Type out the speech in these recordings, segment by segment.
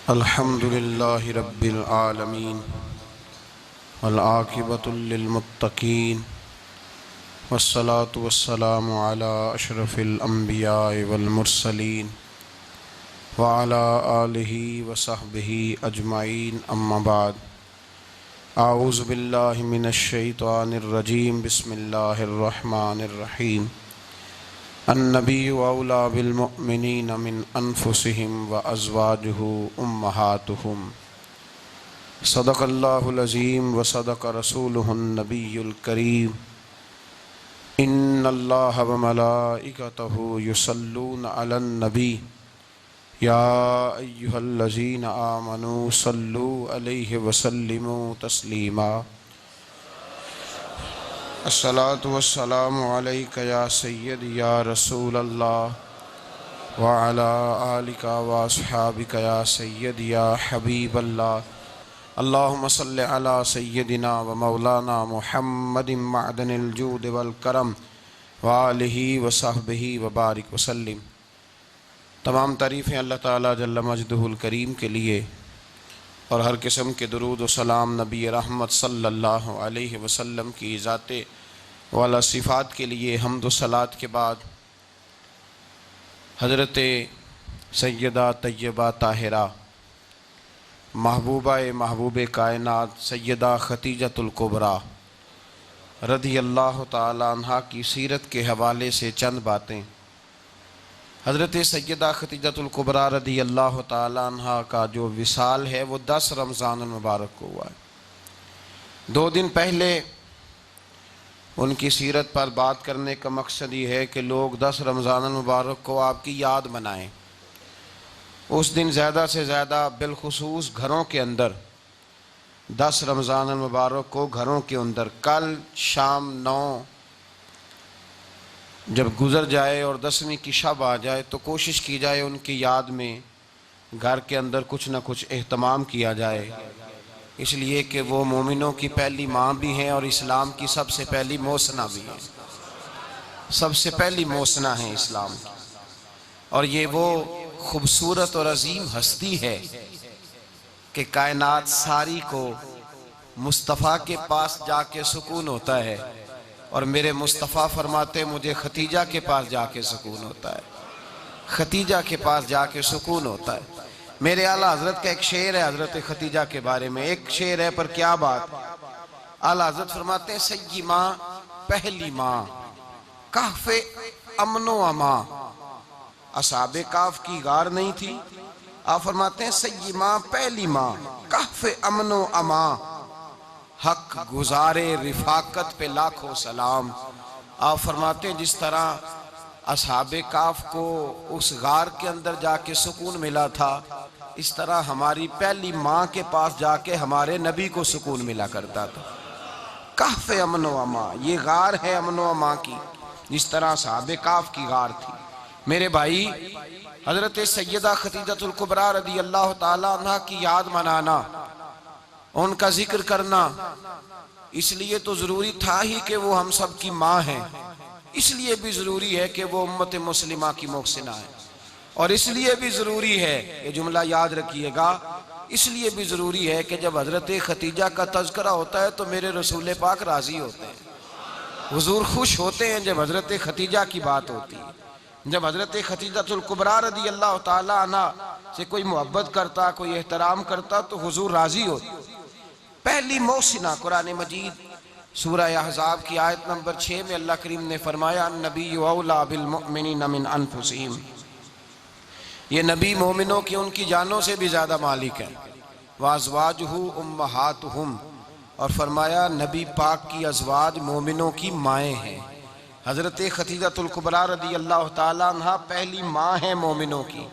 अल्हम्दुलिल्लाहि रब्बिल आलमीन वल आक़िबतुल लिल मुत्तक़ीन वस्सलातु वस्सलामु अला अशरफिल अंबिया'i वल मुरसलीन व अला आलिहि व सहबिहि अजमाइन अम्मा बाद। आऊज़ु बिल्लाहि मिनश शैतानिर रजीम बिस्मिल्लाहिर रहमानिर रहीम। अन्नबिय्यु औला बिल मुअमिनीना मिन अनफुसिहिम व अज़वाजुहु उम्महातुहुम। सदक़ल्लाहुल अज़ीम व सदक़ रसूलुहुन नबियुल करीम। इन्नल्लाह व मलाइकतहु युसल्लूना अलन नबी या अय्युहल्लज़ीना आमनू सल्लू अलैहि व सल्लिमू तस्लीमा। अस्सलातु वस्सलामु अलैका या सय्यदी या रसूल अल्लाह व अला आलिका व अस्हाबिका या सय्यदी या हबीब अल्लाह। अल्लाहुम्मा सल्लि अला सय्यदिना व मौलाना मुहम्मदिन मअदनिल जूद वल करम व आलिहि व सहबिहि व बारिक व सल्लिम। तमाम तारीफ़ें अल्लाह ताला जल्ल मजदुहुल करीम के लिए और हर किस्म के दुरूद व सलाम नबी रहमत सल्लल्लाहु अलैहि वसल्लम की ज़ाते वाला सिफ़ात के लिए हम्द व सलात के बाद हज़रत सैयदा तय्यबा ताहिरा महबूब कायनात सैयदा खतीजतुल कुबरा रज़ी अल्लाह ताला अन्हा की सीरत के हवाले से चंद बातें। हज़रत सैयदा खतीजतुल कुबरा रज़ी अल्लाह ताला अन्हा का जो विसाल है वो 10 रमज़ान मुबारक को हुआ है। 2 दिन पहले उनकी सीरत पर बात करने का मकसद ये है कि लोग 10 रमज़ान मुबारक को आपकी याद मनाएं। उस दिन ज़्यादा से ज़्यादा बिलखुसूस घरों के अंदर 10 रमज़ान मुबारक को घरों के अंदर कल शाम 9 जब गुज़र जाए और 10वीं की शब आ जाए तो कोशिश की जाए उनकी याद में घर के अंदर कुछ न कुछ एहतमाम किया जाए, इसलिए कि वो मोमिनों की पहली माँ भी हैं और इस्लाम की सबसे पहली मोसना भी है। सबसे पहली मोसना है इस्लाम की, और ये वो खूबसूरत और अजीम हस्ती है कि कायनात सारी को मुस्तफ़ा के पास जाके सुकून होता है, और मेरे मुस्तफ़ा फरमाते मुझे खतीजा के पास जाके सुकून होता है। खतीजा के पास जाके सुकून होता है। मेरे आला हजरत का एक शेर है हजरत खतीजा के बारे में, एक शेर है पर क्या बात। आला हजरत फरमाते हैं सय्यी माँ पहली माँ कहफ़े अमनो अमा। असहाबे काफ की गार नहीं थी, आप फरमाते हैं सय्यी माँ पहली माँ कहफ़े अमनो अमा। हक गुजारे रिफाकत पे लाखों सलाम। आप फरमाते हैं जिस तरह असहाबे काफ को उस गार के अंदर जाके सुकून मिला था, इस तरह हमारी पहली माँ के पास जाके हमारे नबी को सुकून मिला करता था। कहफ़े अमनो अमा, ये गार है अमनो अमा की, जिस तरह असहाबे काफ की गार थी। मेरे भाई हजरत सैयदा खतीजतुल कुबरा रज़ी अल्लाह ताला अन्हा की याद मनाना, उनका जिक्र करना इसलिए तो ज़रूरी था ही कि वो हम सब की माँ हैं, इसलिए भी ज़रूरी है कि वो उम्मत मुस्लिमा की मोहसिना है, और इसलिए भी ज़रूरी है, ये जुमला याद रखिएगा, इसलिए भी ज़रूरी है कि जब हज़रत खतीजा का तज़किरा होता है तो मेरे रसूल पाक राज़ी होते हैं, हुज़ूर खुश होते हैं जब हज़रत खतीजा की बात होती है। जब हज़रत खतीजतुल कुबरा रज़ी अल्लाह ताला अन्हा से कोई मोहब्बत करता, कोई एहतराम करता तो हुज़ूर राज़ी होते। पहली मोहसिना कुरान मजीद सूरह अहज़ाब की आयत नंबर 6 में अल्लाह करीम ने फरमाया अन्नबिय्यु औला बिल मुअमिनीना मिन अनफुसिहिम। ये नबी मोमिनों की उनकी जानों से भी ज़्यादा मालिक है। व अज़वाजुहु उम्महातुहुम, और फरमाया नबी पाक की अज़वाज मोमिनों की माएँ हैं। हज़रत खतीजतुल कुबरा रज़ी अल्लाह ताला अन्हा पहली माँ है मोमिनों की।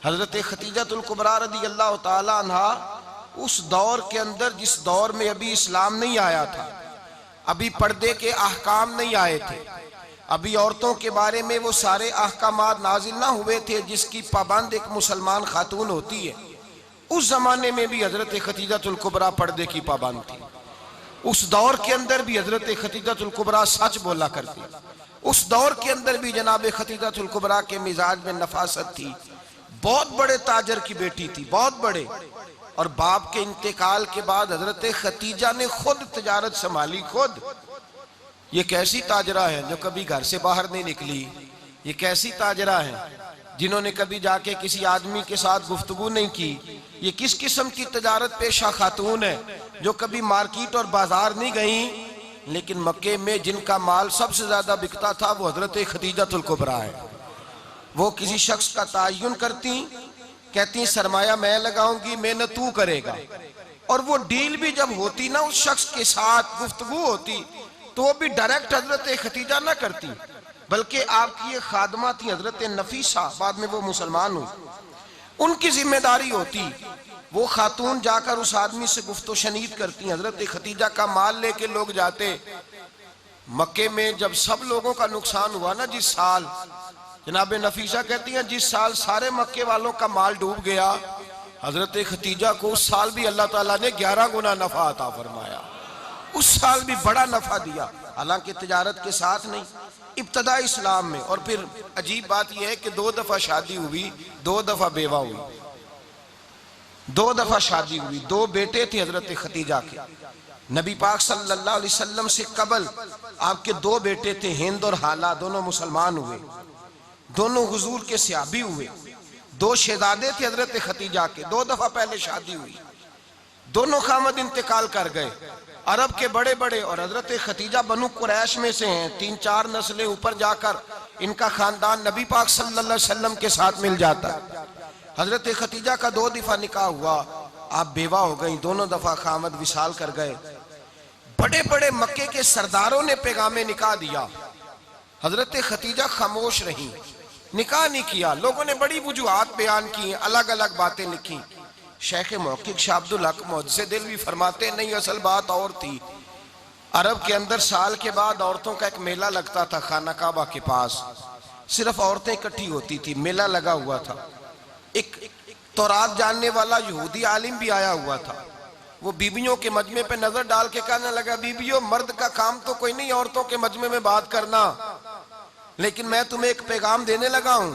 हज़रत खतीजतुल कुबरा रज़ी अल्लाह ताला अन्हा उस दौर के अंदर जिस दौर में अभी इस्लाम नहीं आया था, अभी पर्दे के अहकाम नहीं आए थे, अभी औरतों के बारे में वो सारे अहकामात नाजिल ना हुए थे जिसकी पाबंद एक मुसलमान खातून होती है। उस जमाने में भी हजरत खतीजतुल कुबरा पर्दे की पाबंद थी। उस दौर के अंदर भी हजरत खतीजतुल कुबरा सच बोला करती। उस दौर के अंदर भी जनाब खतीजतुल कुबरा के मिजाज में नफासत थी, बहुत बड़े ताजर की बेटी थी, बहुत बड़े। और बाप के इंतकाल के बाद हजरत खतीजा ने खुद तिजारत संभाली, खुद। ये कैसी ताजरा है जो कभी घर से बाहर नहीं निकली? ये कैसी ताजरा है जिन्होंने कभी जाके किसी आदमी के साथ गुफ्तगू नहीं की? ये किस किस्म की तिजारत पेशा खातून है जो कभी मार्केट और बाजार नहीं गई? लेकिन मक्के में जिनका माल सबसे ज्यादा बिकता था वो हजरत खदीजतुल कुबरा है। वो किसी शख्स का तायुन करती, कहती सरमाया मैं लगाऊंगी, मेहनत तू करेगा। और वो डील भी जब होती ना, उस शख्स के साथ गुफ्तगू होती, तो वो भी डायरेक्ट हजरत खदीजा ना करती, बल्कि आपकी ये खादमा थी हजरत नफीसा, बाद में वो मुसलमान हुई, उनकी जिम्मेदारी होती। वो खातून जाकर उस आदमी से गुफ्तो शनीद करती। हजरत खदीजा का माल लेके लोग जाते मक्के में। जब सब लोगों का नुकसान हुआ ना, जिस साल, जनाब नफीसा कहती हैं जिस साल सारे मक्के वालों का माल डूब गया, हजरत खदीजा को उस साल भी अल्लाह ताला ने 11 गुना नफा अता फरमाया। उस साल भी बड़ा नफा दिया, हालांकि तिजारत के साथ नहीं, इब्तदा इस्लाम में। और फिर अजीब बात यह है कि 2 दफा शादी हुई, 2 दफा बेवा हुई, 2 दफा शादी हुई। 2 बेटे थे हजरत खदीजा के। नबी पाक सल्लल्लाहु अलैहि वसल्लम से कबल आपके 2 बेटे थे, हिंद और हाला, दोनों मुसलमान हुए, दोनों हुजूर के सहाबी हुए। 2 शहजादे थे हजरत खदीजा के, 2 दफा पहले शादी हुई, दोनों खामद इंतकाल कर गए, अरब के बड़े बड़े। और हजरत खदीजा बनु कुरैश में से हैं, 3-4 नस्लें ऊपर जाकर इनका खानदान नबी पाक सल्लल्लाहु अलैहि वसल्लम के साथ मिल जाता है। हजरत खदीजा का 2 दफा निकाह हुआ, आप बेवा हो गई, दोनों दफा खामद विसाल कर गए। बड़े बड़े मक्के के सरदारों ने पैगामे निकाह दिया, हजरत खदीजा खामोश रही, निकाह नहीं किया। लोगों ने बड़ी वजूहात बयान की, अलग अलग बातें लिखी। शेख मुहक्किक शाह अब्दुल हक मुहद्दिस दिलवी फरमाते नहीं, असल बात और थी। अरब के अंदर साल के बाद औरतों का एक मेला लगता था खाना काबा के पास, सिर्फ औरतें इकट्ठी होती थी, मेला लगा हुआ था। एक तौरात जानने वाला यहूदी आलिम भी आया हुआ था। वो बीबियों के मजमे पे नजर डाल के कहने लगा, बीबियों मर्द का काम तो कोई नहीं औरतों के मजमे में बात करना, लेकिन मैं तुम्हें एक पैगाम देने लगा हूं।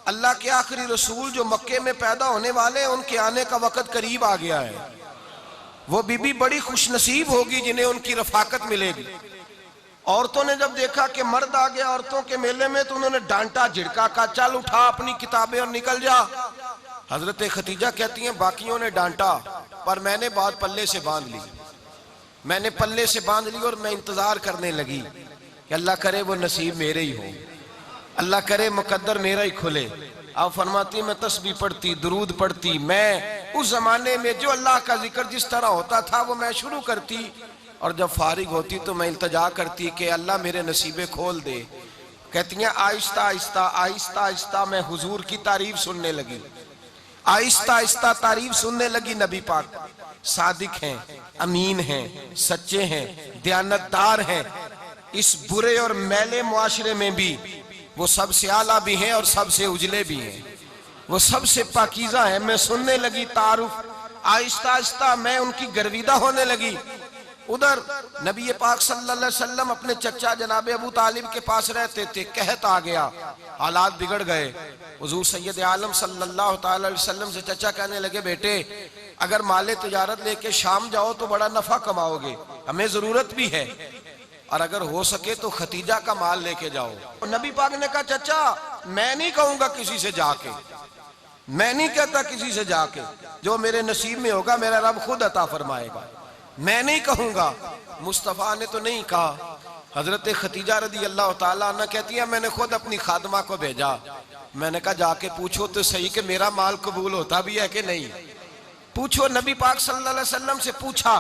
अल्लाह के आखिरी रसूल जो मक्के में पैदा होने वाले हैं, उनके आने का वक्त करीब आ गया है। वो बीबी बड़ी खुशनसीब होगी जिन्हें उनकी रफाकत मिलेगी। औरतों ने जब देखा कि मर्द आ गया औरतों के मेले में, तो उन्होंने डांटा, झिड़का, का चल उठा अपनी किताबें और निकल जा। हजरत खदीजा कहती हैं बाकियों ने डांटा, पर मैंने बात पल्ले से बांध ली, मैंने पल्ले से बांध ली और मैं इंतजार करने लगी कि अल्लाह करे वो नसीब मेरे ही हो, अल्लाह करे मुकद्दर मेरा ही खुले। आप फरमाती मैं तस्बीह पढ़ती, दुरूद पढ़ती, मैं उस जमाने में जो अल्लाह का जिक्र जिस तरह होता था वो मैं शुरू करती, और जब फारिग होती तो मैं इल्तजा करती कि अल्लाह मेरे नसीबे खोल दे। कहती हैं आहिस्ता आहिस्ता आहिस्ता आहिस्ता मैं हुजूर की तारीफ सुनने लगी, आहिस्ता आहिस्ता तारीफ सुनने लगी। नबी पाक सादिक हैं, अमीन हैं, सच्चे हैं, दयानतदार हैं। इस बुरे और मैले मुआशरे में भी वो सबसे आला भी हैं और सबसे उजले भी हैं, वो सबसे पाकीज़ा है। मैं सुनने लगी तारुफ, आहिस्ता आहिस्ता मैं उनकी गर्विदा होने लगी। उधर नबी पाक सल्लल्लाहु अलैहि वसल्लम अपने चचा जनाब अबू तालिब के पास रहते थे, कहत आ गया, हालात बिगड़ गए। हुजूर सैयद आलम सल्लल्लाहु अलैहि वसल्लम से चचा कहने लगे, बेटे अगर माले तिजारत लेके शाम जाओ तो बड़ा नफा कमाओगे, हमें जरूरत भी है, और अगर हो सके तो खतीजा का माल लेके जाओ। और नबी पाक ने कहा, चचा मैं नहीं कहूंगा किसी से जाके, मैं नहीं कहता किसी से जाके, जो मेरे नसीब में होगा मेरा रब खुद अता फरमाएगा, मैं नहीं कहूंगा। मुस्तफ़ा ने तो नहीं कहा। हजरत खतीजा रदी अल्लाह ताला अन्हा कहती है मैंने खुद अपनी खादमा को भेजा, मैंने कहा जाके पूछो तो सही कि मेरा माल कबूल होता भी है कि नहीं, पूछो। नबी पाक सल्लल्लाहु अलैहि वसल्लम से पूछा।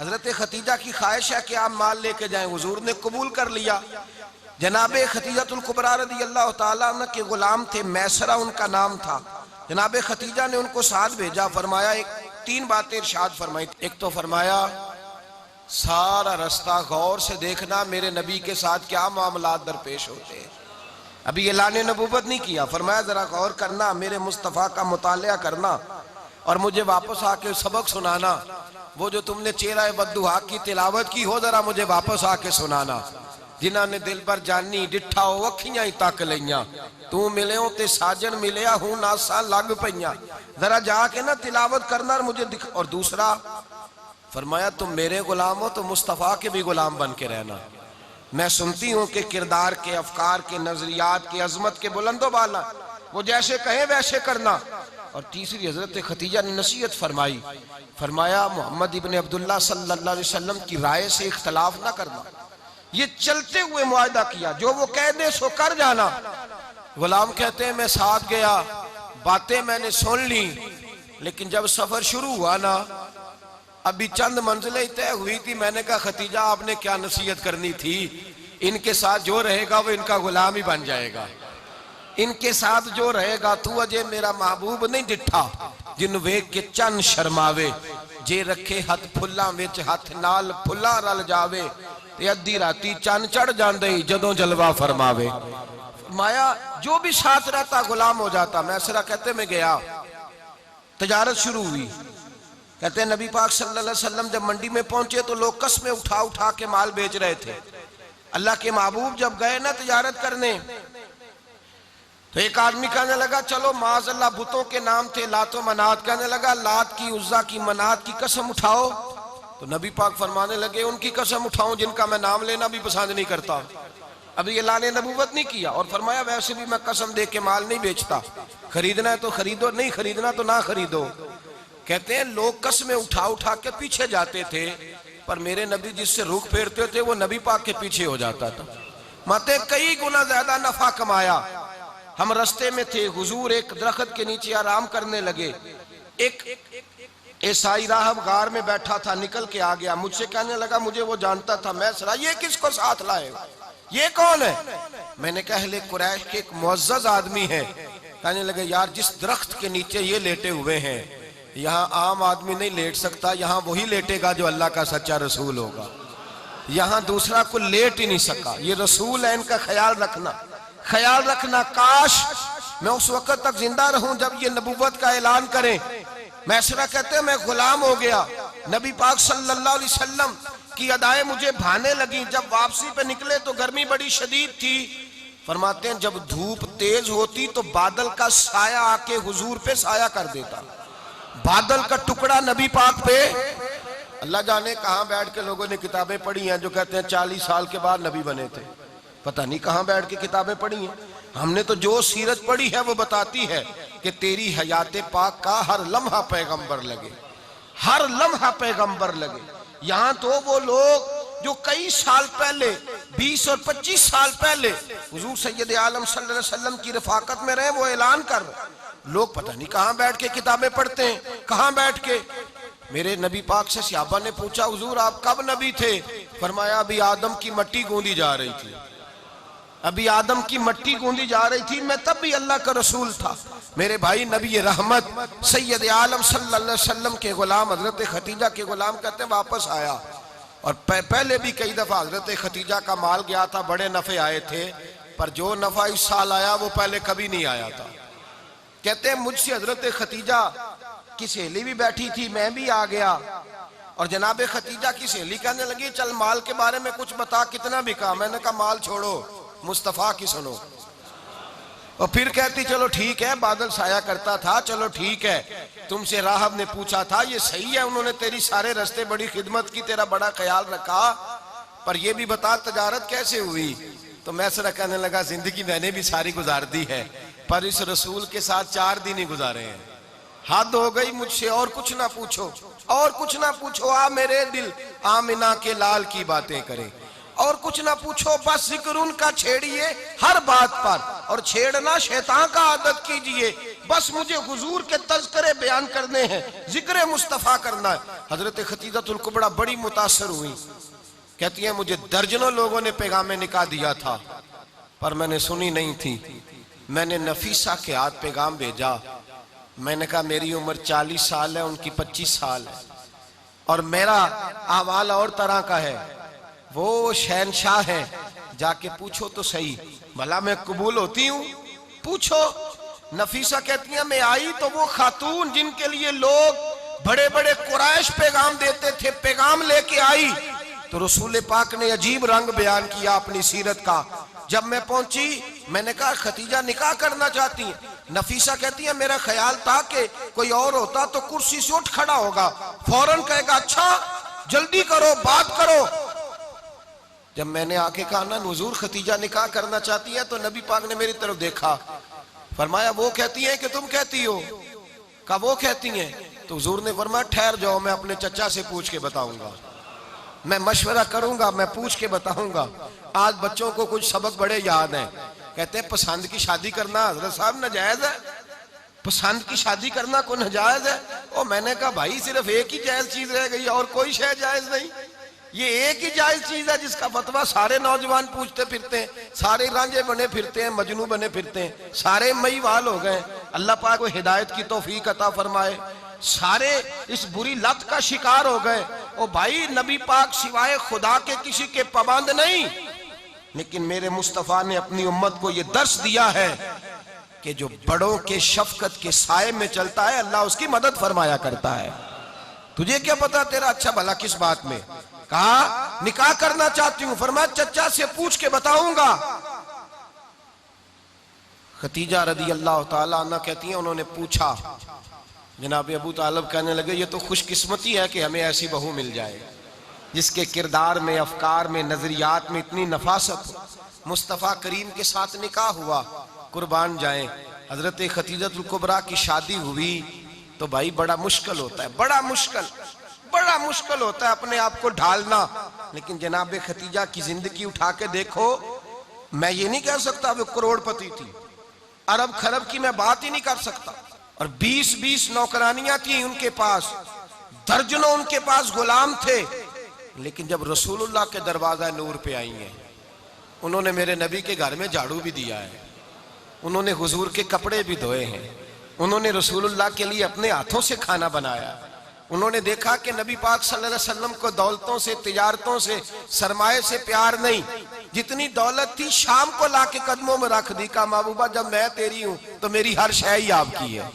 हजरत खतीजा की ख्वाहिश है कि आप माल लेके जाएं, हुजूर ने कबूल कर लिया। जनाबे खतीजतुल कुबरा रदी अल्लाह ताला अन्हा के गुलाम थे, मैसरा उनका नाम था। जनाबे खतीजा ने उनको साथ भेजा, फरमाया एक 3 बातें इरशाद फरमाई। एक तो फरमाया सारा रास्ता गौर से देखना मेरे नबी के साथ क्या मामलात दरपेश होते हैं। अभी ऐलान नबूवत नहीं किया, फरमाया जरा गौर करना, मेरे मुस्तफ़ा का मुतालिया करना और मुझे वापस आके सबक सुनाना। वो जो तुमने चेहरा बद्दुहा की तिलावत की हो, जरा मुझे वापस आके सुनाना। जिन्होंने दिल पर जानी डिठा हो अखियां ही तक लिया, तू मिले ते साजन मिलिया हूं नासा लग पईया, जरा जाके ना तिलावत करना मुझे दिख। और दूसरा फरमाया तुम मेरे गुलाम हो तो मुस्तफ़ा के भी गुलाम बन के रहना। मैं सुनती हूँ कि किरदार के, अफकार के, नजरियात के, अजमत के बुलंदो बाला, वो जैसे कहे वैसे करना। और तीसरी हजरत खतीजा ने नसीहत फरमाई, फरमाया मोहम्मद इब्ने अब्दुल्ला सल्लल्लाहु अलैहि वसल्लम की राय से इख्तलाफ ना करना। ये चलते हुए मुआहदा किया, जो वो कह दे सो कर जाना। गुलाम कहते हैं मैं साथ गया, बातें मैंने सुन ली, लेकिन जब सफर शुरू हुआ ना, अभी चंद मंजिलें तय हुई थी, मैंने कहा खतीजा आपने क्या नसीहत करनी थी, इनके साथ जो रहेगा वो इनका गुलाम ही बन जाएगा, इनके साथ जो रहेगा। तू अजय मेरा महबूब नहीं डिठा जिन वेख के चन शर्मावे, जे रखे हथ फुल्लां विच हथ नाल फुल्लां रल जावे, ते अद्धी राती चन चढ़ जांदे जदों जलवा फरमावे। माया जो भी साथ रहता गुलाम हो जाता। मैसरा कहते मैं गया, तजारत शुरू हुई। कहते हैं नबी पाक सल्लल्लाहु अलैहि वसल्लम जब मंडी में पहुंचे तो लोग कस्में उठा उठा के माल बेच रहे थे। अल्लाह के महबूब जब गए ना तजारत करने, तो एक आदमी कहने लगा चलो माज़अल्लाह बुतों के नाम थे लातो मनात, कहने लगा लात की, उज़्ज़ा की, मनात की कसम उठाओ। तो नबी पाक फरमाने लगे उनकी कसम उठाऊं जिनका मैं नाम लेना भी पसंद नहीं करता। अभी अल्लाह ने नबूवत नहीं किया। और फरमाया वैसे भी मैं कसम दे के माल नहीं बेचता, खरीदना है तो खरीदो, नहीं खरीदना तो ना खरीदो। कहते हैं लोग कसमें उठा उठा के पीछे जाते थे, पर मेरे नबी जिससे रुख फेरते थे वो नबी पाक के पीछे हो जाता था। माते कई गुना ज्यादा नफा कमाया। हम रास्ते में थे, हुजूर एक दरख्त के नीचे आराम करने लगे। एक ईसाई राहब गार में बैठा था, निकल के आ गया, मुझसे कहने लगा मुझे वो जानता था। मैं सरा ये किसको साथ लाए, ये कौन है? मैंने कहा अहले कुरैश के एक मुअज़्ज़ज़ आदमी है। कहने लगे यार जिस दरख्त के नीचे ये लेटे हुए हैं, यहाँ आम आदमी नहीं लेट सकता, यहाँ वही लेटेगा जो अल्लाह का सच्चा रसूल होगा, यहाँ दूसरा को लेट ही नहीं सका। ये रसूल है, इनका ख्याल रखना, ख्याल रखना। काश मैं उस वक्त तक जिंदा रहूं जब ये नबूवत का ऐलान करें। मैसरा कहते हैं मैं गुलाम हो गया। नबी पाक सल्लल्लाहु अलैहि वसल्लम की अदाएं मुझे भाने लगी। जब वापसी पे निकले तो गर्मी बड़ी शदीद थी। फरमाते हैं जब धूप तेज होती तो बादल का साया आके हुजूर पे साया कर देता, बादल का टुकड़ा नबी पाक पे। अल्लाह जाने कहां बैठ के लोगों ने किताबें पढ़ी हैं जो कहते हैं 40 साल के बाद नबी बने थे। पता नहीं कहां बैठ के किताबें पढ़ी हैं। हमने तो जो सीरत पढ़ी है वो बताती है कि तेरी हयाते पाक का हर लम्हा पैगंबर लगे, हर लम्हा पैगंबर लगे। यहाँ तो वो लोग जो कई साल पहले 20 और 25 साल पहले हुजूर सैयद आलम सल्लल्लाहु अलैहि वसल्लम की रफाकत में रहे, वो ऐलान कर रहे। लोग पता नहीं कहां बैठ के किताबें पढ़ते हैं, कहां बैठ के। मेरे नबी पाक से सहाबा ने पूछा हुजूर आप कब नबी थे? फरमाया अभी आदम की मट्टी गूंदी जा रही थी, अभी आदम की मट्टी गूंदी जा रही थी, मैं तब भी अल्लाह का रसूल था। मेरे भाई नबी रहमत सैयद आलम सल्लल्लाहु अलैहि वसल्लम के गुलाम हजरत खतीजा के गुलाम कहते हैं वापस आया। और पहले भी कई दफा हजरत खतीजा का माल गया था, बड़े नफे आए थे, पर जो नफा इस साल आया वो पहले कभी नहीं आया था। कहते हैं मुझसे हजरत खतीजा की सहेली भी बैठी थी, मैं भी आ गया। और जनाब खतीजा की सहेली कहने लगी चल माल के बारे में कुछ बता, कितना बिका? मैंने कहा माल छोड़ो, मुस्तफा की सुनो। और फिर कहती चलो ठीक है, बादल साया करता था, चलो ठीक है। तुमसे राहब ने पूछा था ये सही है, उन्होंने तेरी सारे रास्ते बड़ी खिदमत की, तेरा बड़ा ख्याल रखा, पर ये भी बता तजारत कैसे हुई? तो मैं सरा कहने लगा जिंदगी मैंने भी सारी गुजार दी है, पर इस रसूल के साथ 4 दिन ही गुजारे हैं। हद हो गई मुझसे, और कुछ ना पूछो, और कुछ ना पूछो। आ मेरे दिल आमिना के लाल की बातें करें, और कुछ ना पूछो, बस जिक्र उनका छेड़िए हर बात पर, और छेड़ना शैतान का आदत कीजिए। बस मुझे हुजूर के तज़किरे बयान करने हैं, जिक्र मुस्तफ़ा करना है। हजरत खतीजतुल कुबरा बड़ी मुतासर हुई। कहती है मुझे दर्जनों लोगों ने पैगामे निकाह दिया था, पर मैंने सुनी नहीं थी। मैंने नफीसा के हाथ पैगाम भेजा। मैंने कहा मेरी उम्र 40 साल है, उनकी 25 साल है, और मेरा अहवाल और तरह का है। वो शहनशाह है, जाके पूछो तो सही, भला मैं कबूल होती हूँ? पूछो। नफीसा कहती है मैं आई तो वो खातून जिनके लिए लोग बड़े बड़े कुरैश पैगाम देते थे, पैगाम लेके आई। तो रसूल पाक ने अजीब रंग बयान किया अपनी सीरत का। जब मैं पहुंची मैंने कहा खतीजा निकाह करना चाहती हैं। नफीसा कहती है मेरा ख्याल था कि कोई और होता तो कुर्सी से उठ खड़ा होगा, फौरन कहेगा अच्छा जल्दी करो बात करो। जब मैंने आके कहा ना हुजूर खतीजा निकाह करना चाहती है, तो नबी पाक ने मेरी तरफ देखा, फरमाया वो कहती है कि तुम कहती हो? कहा वो कहती हैं। तो हुजूर ने फरमाया ठहर जाओ, मैं अपने चचा से पूछ के बताऊंगा, मैं मशवरा करूंगा, मैं पूछ के बताऊंगा। आज बच्चों को कुछ सबक बड़े याद हैं। कहते हैं पसंद की शादी करना हजरत साहब नाजायज है, पसंद की शादी करना को नाजायज है। और मैंने कहा भाई सिर्फ एक ही जायज चीज रह गई और कोई शय जायज नहीं। ये एक ही जायज चीज है जिसका फतवा सारे नौजवान पूछते फिरते हैं, सारे रांझे बने फिरते हैं, मजनू बने फिरते हैं, सारे मईवाल हो गए। अल्लाह पाक को हिदायत की तौफीक अता फरमाए। सारे इस बुरी लत का शिकार हो गए। ओ भाई नबी पाक सिवाय खुदा के किसी के पाबंद नहीं, लेकिन मेरे मुस्तफा ने अपनी उम्मत को यह दर्श दिया है कि जो बड़ों के शफकत के साए में चलता है अल्लाह उसकी मदद फरमाया करता है। तुझे क्या पता तेरा अच्छा भला किस बात में? कहा निकाह करना चाहती हूं, फरमाया चचा से पूछ के बताऊंगा। खतीजा रदी अल्लाह ताला अन्हा कहती हैं उन्होंने पूछा, जनाब अबू तालिब कहने लगे ये तो खुशकिस्मती है कि हमें ऐसी बहू मिल जाए जिसके किरदार में, अफकार में, नजरियात में इतनी नफासत हो। मुस्तफ़ा करीम के साथ निकाह हुआ, कुर्बान जाए। हजरत खतीजतुल कुबरा की शादी हुई तो भाई बड़ा मुश्किल होता है, बड़ा मुश्किल होता है अपने आप को ढालना। लेकिन जनाब खतीजा की जिंदगी उठा के देखो, मैं ये नहीं कह सकता वो करोड़पति थी, अरब खरब की मैं बात ही नहीं कर सकता। और 20-20 नौकरानियां थी उनके पास, दर्जनों उनके पास गुलाम थे। लेकिन जब रसूलुल्लाह के दरवाजा नूर पे आई हैं, उन्होंने मेरे नबी के घर में झाड़ू भी दिया है, उन्होंने हुजूर के कपड़े भी धोए हैं, उन्होंने रसूलुल्लाह के लिए अपने हाथों से खाना बनाया। उन्होंने देखा कि नबी पाक सल्लल्लाहु अलैहि वसल्लम को दौलतों से, तिजारतों से, सरमाए से प्यार नहीं, जितनी दौलत थी शाम को लाके कदमों में रख दी। कहा महबूबा जब मैं तेरी हूं तो मेरी हर शय ही आपकी है।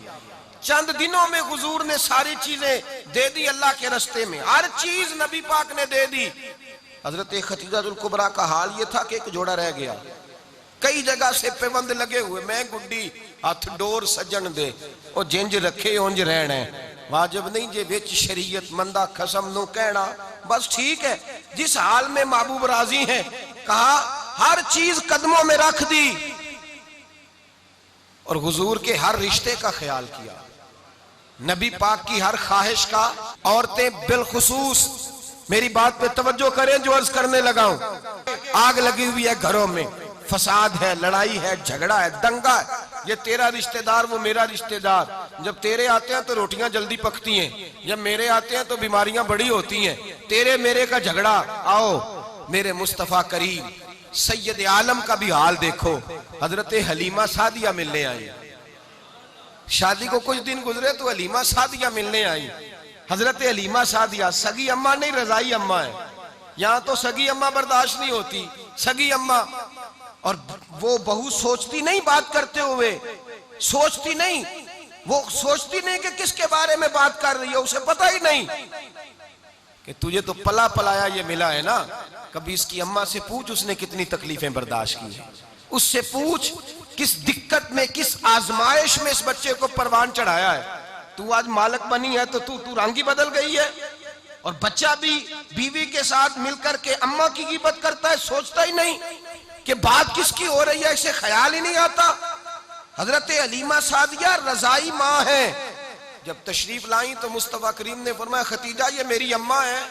चंद दिनों में हुजूर ने सारी चीजें दे दी अल्लाह के रास्ते में, हर चीज नबी पाक ने दे दी। हजरत खतीजतुल कुबरा का हाल ये था कि एक जोड़ा रह गया, कई जगह से पेबंद लगे हुए, मैं गुड्डी हथ डोर सजन दे और जिंज रखे उंज रहना वाजिब नहीं जे विच शरीयत मंदा खसम नु कहना। बस ठीक है, जिस हाल में महबूब राजी हैं, कहा हर चीज कदमों में रख दी और हुजूर के हर रिश्ते का ख्याल किया, नबी पाक की हर ख्वाहिश का। औरतें बिलखुसूस मेरी बात पे तवज्जो करें जो अर्ज करने लगा हूं। आग लगी हुई है घरों में, फसाद है, लड़ाई है, झगड़ा है, दंगा है, ये तेरा रिश्तेदार वो मेरा रिश्तेदार। जब तेरे आते हैं तो रोटियां जल्दी पकती हैं, जब मेरे आते हैं तो बीमारियां बड़ी होती हैं। तेरे मेरे का झगड़ा। आओ मेरे मुस्तफा करीम सैयद आलम का भी हाल देखो। हजरत हलीमा सादिया मिलने आई, शादी को कुछ दिन गुजरे तो हलीमा सादिया मिलने आई। हजरत हलीमा सादिया सगी अम्मा नहीं रजाई अम्मा है, यहां तो सगी अम्मा बर्दाश्त नहीं होती, सगी अम्मा। और वो बहू सोचती नहीं बात करते हुए, सोचती नहीं, वो सोचती नहीं कि किसके बारे में बात कर रही है, उसे पता ही नहीं कि तुझे तो पला पलाया ये मिला है ना। कभी इसकी अम्मा से पूछ उसने कितनी तकलीफें बर्दाश्त की है, उससे पूछ किस दिक्कत में, किस आजमाइश में इस बच्चे को परवान चढ़ाया है। तू आज मालक बनी है तो तू रंग ही बदल गई है। और बच्चा भी बीवी के साथ मिलकर के अम्मा की गिबत करता है, सोचता ही नहीं कि बात किसकी हो रही है, इसे ख्याल ही नहीं आता। हजरत हलीमा सादिया रजाई माँ है। जब तशरीफ लाई तो मुस्तफा करीम ने फरमाया खतीजा ये मेरी अम्मा है।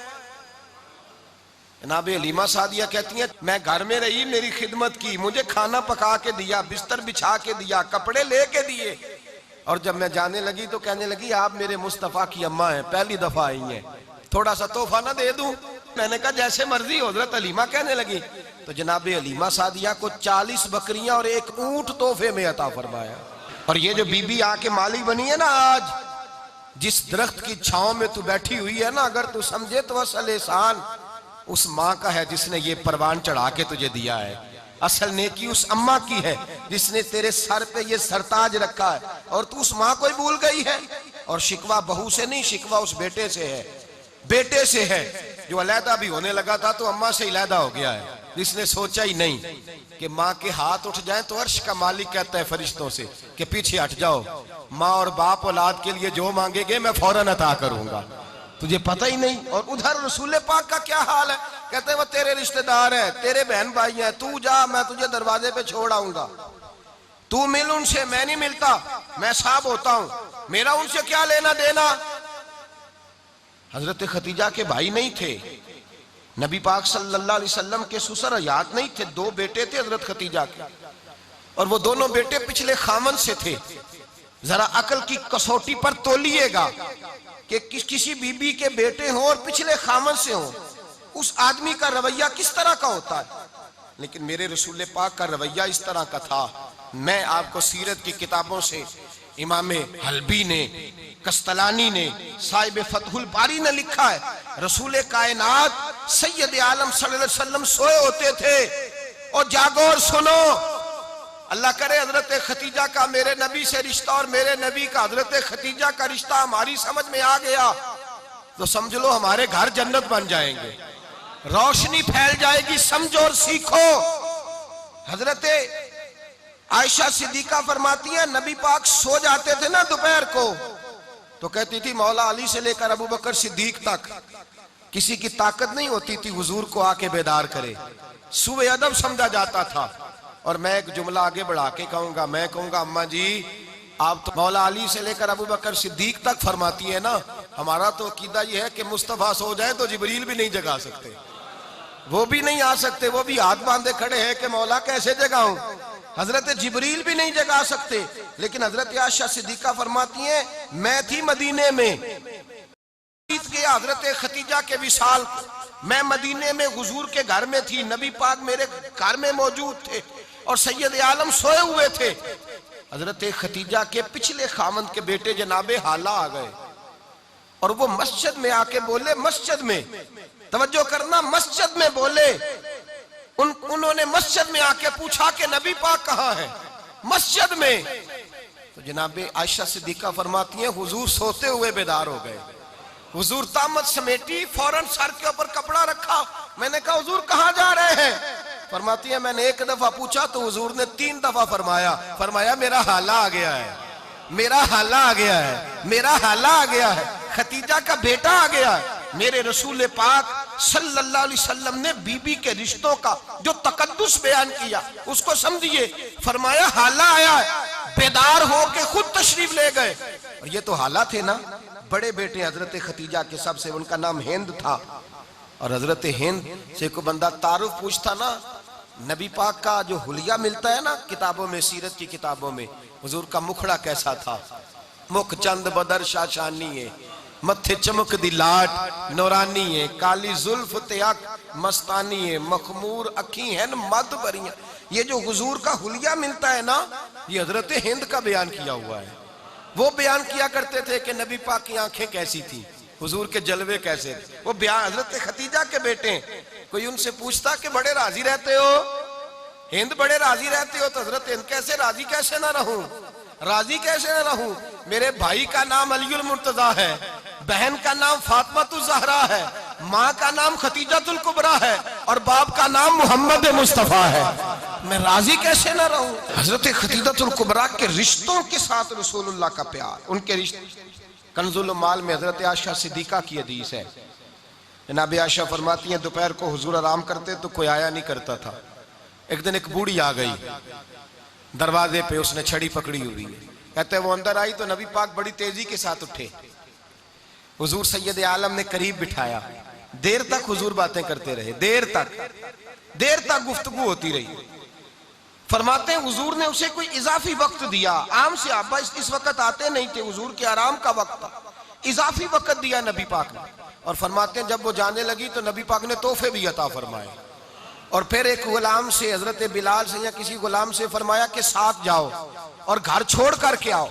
जनाब हलीमा सादिया कहती हैं मैं घर में रही, मेरी खिदमत की, मुझे खाना पका के दिया, बिस्तर बिछा के दिया, कपड़े लेके दिए, और जब मैं जाने लगी तो कहने लगी आप मेरे मुस्तफा की अम्मा हैं, पहली दफा आई हैं, थोड़ा सा तोहफा ना दे दूं। मैंने कहा जैसे मर्जी। हजरत हलीमा कहने लगी तो जनाब हलीमा सादिया को 40 बकरियां और एक ऊंट तोहफे में अता फरमाया। और ये जो बीबी आके मालिक बनी है ना, आज जिस दरख्त की छांव में तू बैठी हुई है ना, अगर तू समझे तो असल एहसान उस माँ का है जिसने ये परवान चढ़ा के तुझे दिया है। असल नेकी उस अम्मा की है जिसने तेरे सर पे ये सरताज रखा है, और तू उस माँ को ही भूल गई है। और शिकवा बहू से नहीं, शिकवा उस बेटे से है। बेटे से है, जो अलहदा भी होने लगा था तो अम्मा से अलहदा हो गया है। इसने सोचा ही नहीं कि माँ के हाथ उठ जाएं तो अर्श का मालिक कहता है फरिश्तों से कि पीछे हट जाओ, माँ और बाप औलाद के लिए जो मांगेंगे मैं फौरन अता करूंगा, तुझे पता ही नहीं। और उधर रसूल पाक का क्या हाल है, कहते हैं वो तेरे रिश्तेदार हैं, तेरे बहन भाई हैं, तू जा, मैं तुझे दरवाजे पे छोड़ आऊंगा, तू मिल उनसे, मैं नहीं मिलता, मैं साहब होता हूं, मेरा उनसे क्या लेना देना। हजरत खतीजा के भाई नहीं थे, नबी पाक सल्लल्लाहु अलैहि वसल्लम के ससुर हयात नहीं थे, दो बेटे थे हजरत खतीजा के, और वो दोनों बेटे पिछले खामन से थे। जरा अकल की कसौटी पर तोलिएगा कि किसी बीबी के बेटे हों और पिछले खामन से हों, उस आदमी का रवैया किस तरह का होता है। लेकिन मेरे रसूल पाक का रवैया इस तरह का था। मैं आपको सीरत की किताबों से, इमाम हल्बी ने, कस्तलानी ने, साहिब फतहुल बारी ने लिखा है, रसूल कायनात सैयद आलम सल्लल्लाहु अलैहि वसल्लम सोए होते थे और जागो और सुनो, अल्लाह करे हजरत खतीजा का मेरे नबी से रिश्ता और मेरे नबी का हजरत खतीजा का रिश्ता हमारी समझ में आ गया तो समझ लो हमारे घर जन्नत बन जाएंगे, रोशनी फैल जाएगी, समझो और सीखो। हजरत आयशा सिद्दीका फरमाती है, नबी पाक सो जाते थे ना दोपहर को तो कहती थी मौला अली से लेकर अबू बकर सिद्दीक तक किसी की ताकत नहीं होती थी हुजूर को आके बेदार करे, सुबह अदब समझा जाता था। और मैं एक जुमला आगे बढ़ा के कहूंगा, मैं कहूंगा अम्मा जी आप तो मौला अली से लेकर अबू बकर सिद्दीक तक फरमाती है ना, हमारा तो अकीदा ये है कि मुस्तफा सो जाए तो जिब्रील भी नहीं जगा सकते, वो भी नहीं आ सकते, वो भी हाथ बांधे खड़े हैं कि मौला कैसे जगाऊं, हजरत जिब्रील भी नहीं जगा सकते। लेकिन हजरत आयशा सिद्दीका फरमाती हैं, मैं थी मदीने में, गया हजरत खतीजा के विसाल, मैं मदीने में हुजूर के घर में थी, नबी पाक मेरे घर में मौजूद थे और सैयद आलम सोए हुए थे। हजरत खतीजा के पिछले खामंद के बेटे जनाबे हाला आ गए और वो मस्जिद में आके बोले, मस्जिद में तवज्जो करना, मस्जिद में बोले, उन्होंने मस्जिद में आके पूछा कि नबी पाक कहाँ है, मस्जिद में। तो जनाबे आयशा सिद्दीका फरमाती हैं, हुजूर सोते हुए बेदार हो गए, हुजूर तामत समेटी, फौरन सर के ऊपर कपड़ा रखा, मैंने कहा हुजूर कहाँ जा रहे हैं, फरमाती है मैंने एक दफा पूछा तो हुजूर ने 3 दफा फरमाया मेरा हाला आ गया है, मेरा हाला आ गया है, मेरा हाला आ गया है, खतीजा का बेटा आ गया है। मेरे रसूल पाक सल्लल्लाहु अलैहि वसल्लम ने बीबी के रिश्तों का जो तकद्दुस बयान किया उसको समझिए, फरमाया हाला आया है, बेदार हो के खुद तशरीफ ले गए। और ये तो हाला थे ना, बड़े बेटे हजरत खतीजा के, सबसे उनका नाम हिंद था। और हजरत हिंद से कोई बंदा तारुफ पूछता ना, नबी पाक का जो हुलिया मिलता है ना किताबों में, सीरत की किताबों में, हुजूर का मुखड़ा कैसा था, मुख चंद बदर शाशानी है, मत्थे चमक दी लाट नौरानी है, काली जुल्फ ते अख मस्तानी है, मखमूर अखी है मद भरियां। ये जो हुजूर का हुलिया मिलता है ना, ये हजरत हिंद का बयान किया हुआ है। वो बयान किया करते थे कि नबी पाक की आंखें कैसी थी, हुजूर के जलवे कैसे थे, वो बयान हजरत खतीजा के बेटे। कोई उनसे पूछता कि बड़े राजी रहते हो, हिंद बड़े राजी रहते हो, तो हजरत हिंद कैसे राजी कैसे ना रहूं, राजी कैसे ना रहूं, मेरे भाई का नाम अलीउल मुर्तजा है, बहन का नाम फातिमातुज ज़हरा है, माँ का नाम खतीजातुल कुबरा है और बाप का नाम मोहम्मद मुस्तफा है, मैं राजी कैसे ना रहूं। हजरत खतीजातुल कुबरा के रिश्तों के साथ रसूलुल्लाह का प्यार, उनके रिश्ते। कंजुल माल में हजरत आयशा सिद्दीका की हदीस है, जनाब आयशा फरमाती हैं, दोपहर को हुजूर आराम करते तो कोई आया नहीं करता था। एक दिन एक बूढ़ी आ गई दरवाजे पे, उसने छड़ी पकड़ी हुई है, कहते वो अंदर आई तो नबी पाक बड़ी तेजी के साथ उठे, हुजूर सैयद आलम ने करीब बिठाया, देर तक हुजूर बातें करते रहे, देर तक गुफ्तगू होती रही। फरमाते हैं हुजूर ने उसे कोई इजाफी वक्त दिया, आम से आबा इस वक्त आते नहीं थे, हुजूर के आराम का वक्त था, इजाफी वक्त दिया नबी पाक ने। और फरमाते हैं जब वो जाने लगी तो नबी पाक ने तोहफे भी अता फरमाए। और फिर एक गुलाम से, हजरत बिलाल से या किसी गुलाम से फरमाया कि साथ जाओ और घर छोड़ करके आओ।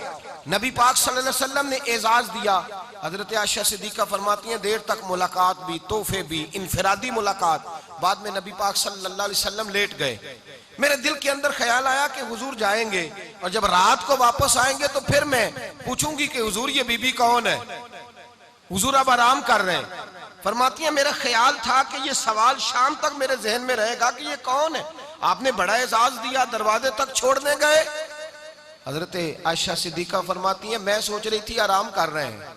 नबी पाक सल्लल्लाहु अलैहि वसल्लम ने एजाज दिया। हजरत आयशा सिद्दीका फरमाती हैं देर तक मुलाकात भी, तोहफे भी, इनफरादी मुलाकात। बाद में नबी पाक सल्लल्लाहु अलैहि वसल्लम लेट गए। मेरे दिल के अंदर ख्याल आया कि हुजूर जाएंगे और जब रात को वापस आएंगे तो फिर मैं पूछूंगी कि हुजूर ये बीबी कौन है, हुजूर अब आराम कर रहे हैं। फरमाती है मेरा ख्याल था कि ये सवाल शाम तक मेरे जहन में रहेगा कि ये कौन है, आपने बड़ा एजाज दिया, दरवाजे तक छोड़ने गए। हजरत आयशा सिद्दीका फरमाती है मैं सोच रही थी आराम कर रहे हैं,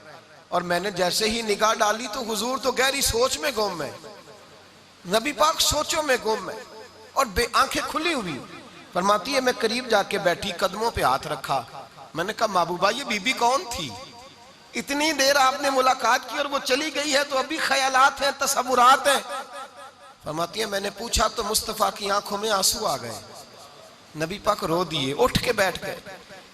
और मैंने जैसे ही निगाह डाली तो हुजूर तो गहरी सोच में गुम है, नबी पाक सोचों में गुम है और आंखें खुली हुई। फरमाती है मैं करीब जाके बैठी, कदमों पे हाथ रखा, मैंने कहा महबूबा ये बीबी कौन थी, इतनी देर आपने मुलाकात की और वो चली गई है, तो अभी ख्यालात हैं, तसव्वुरात हैं। फरमाती है मैंने पूछा तो मुस्तफा की आंखों में आंसू आ गए, नबी पाक रो दिए, उठ के बैठ गए।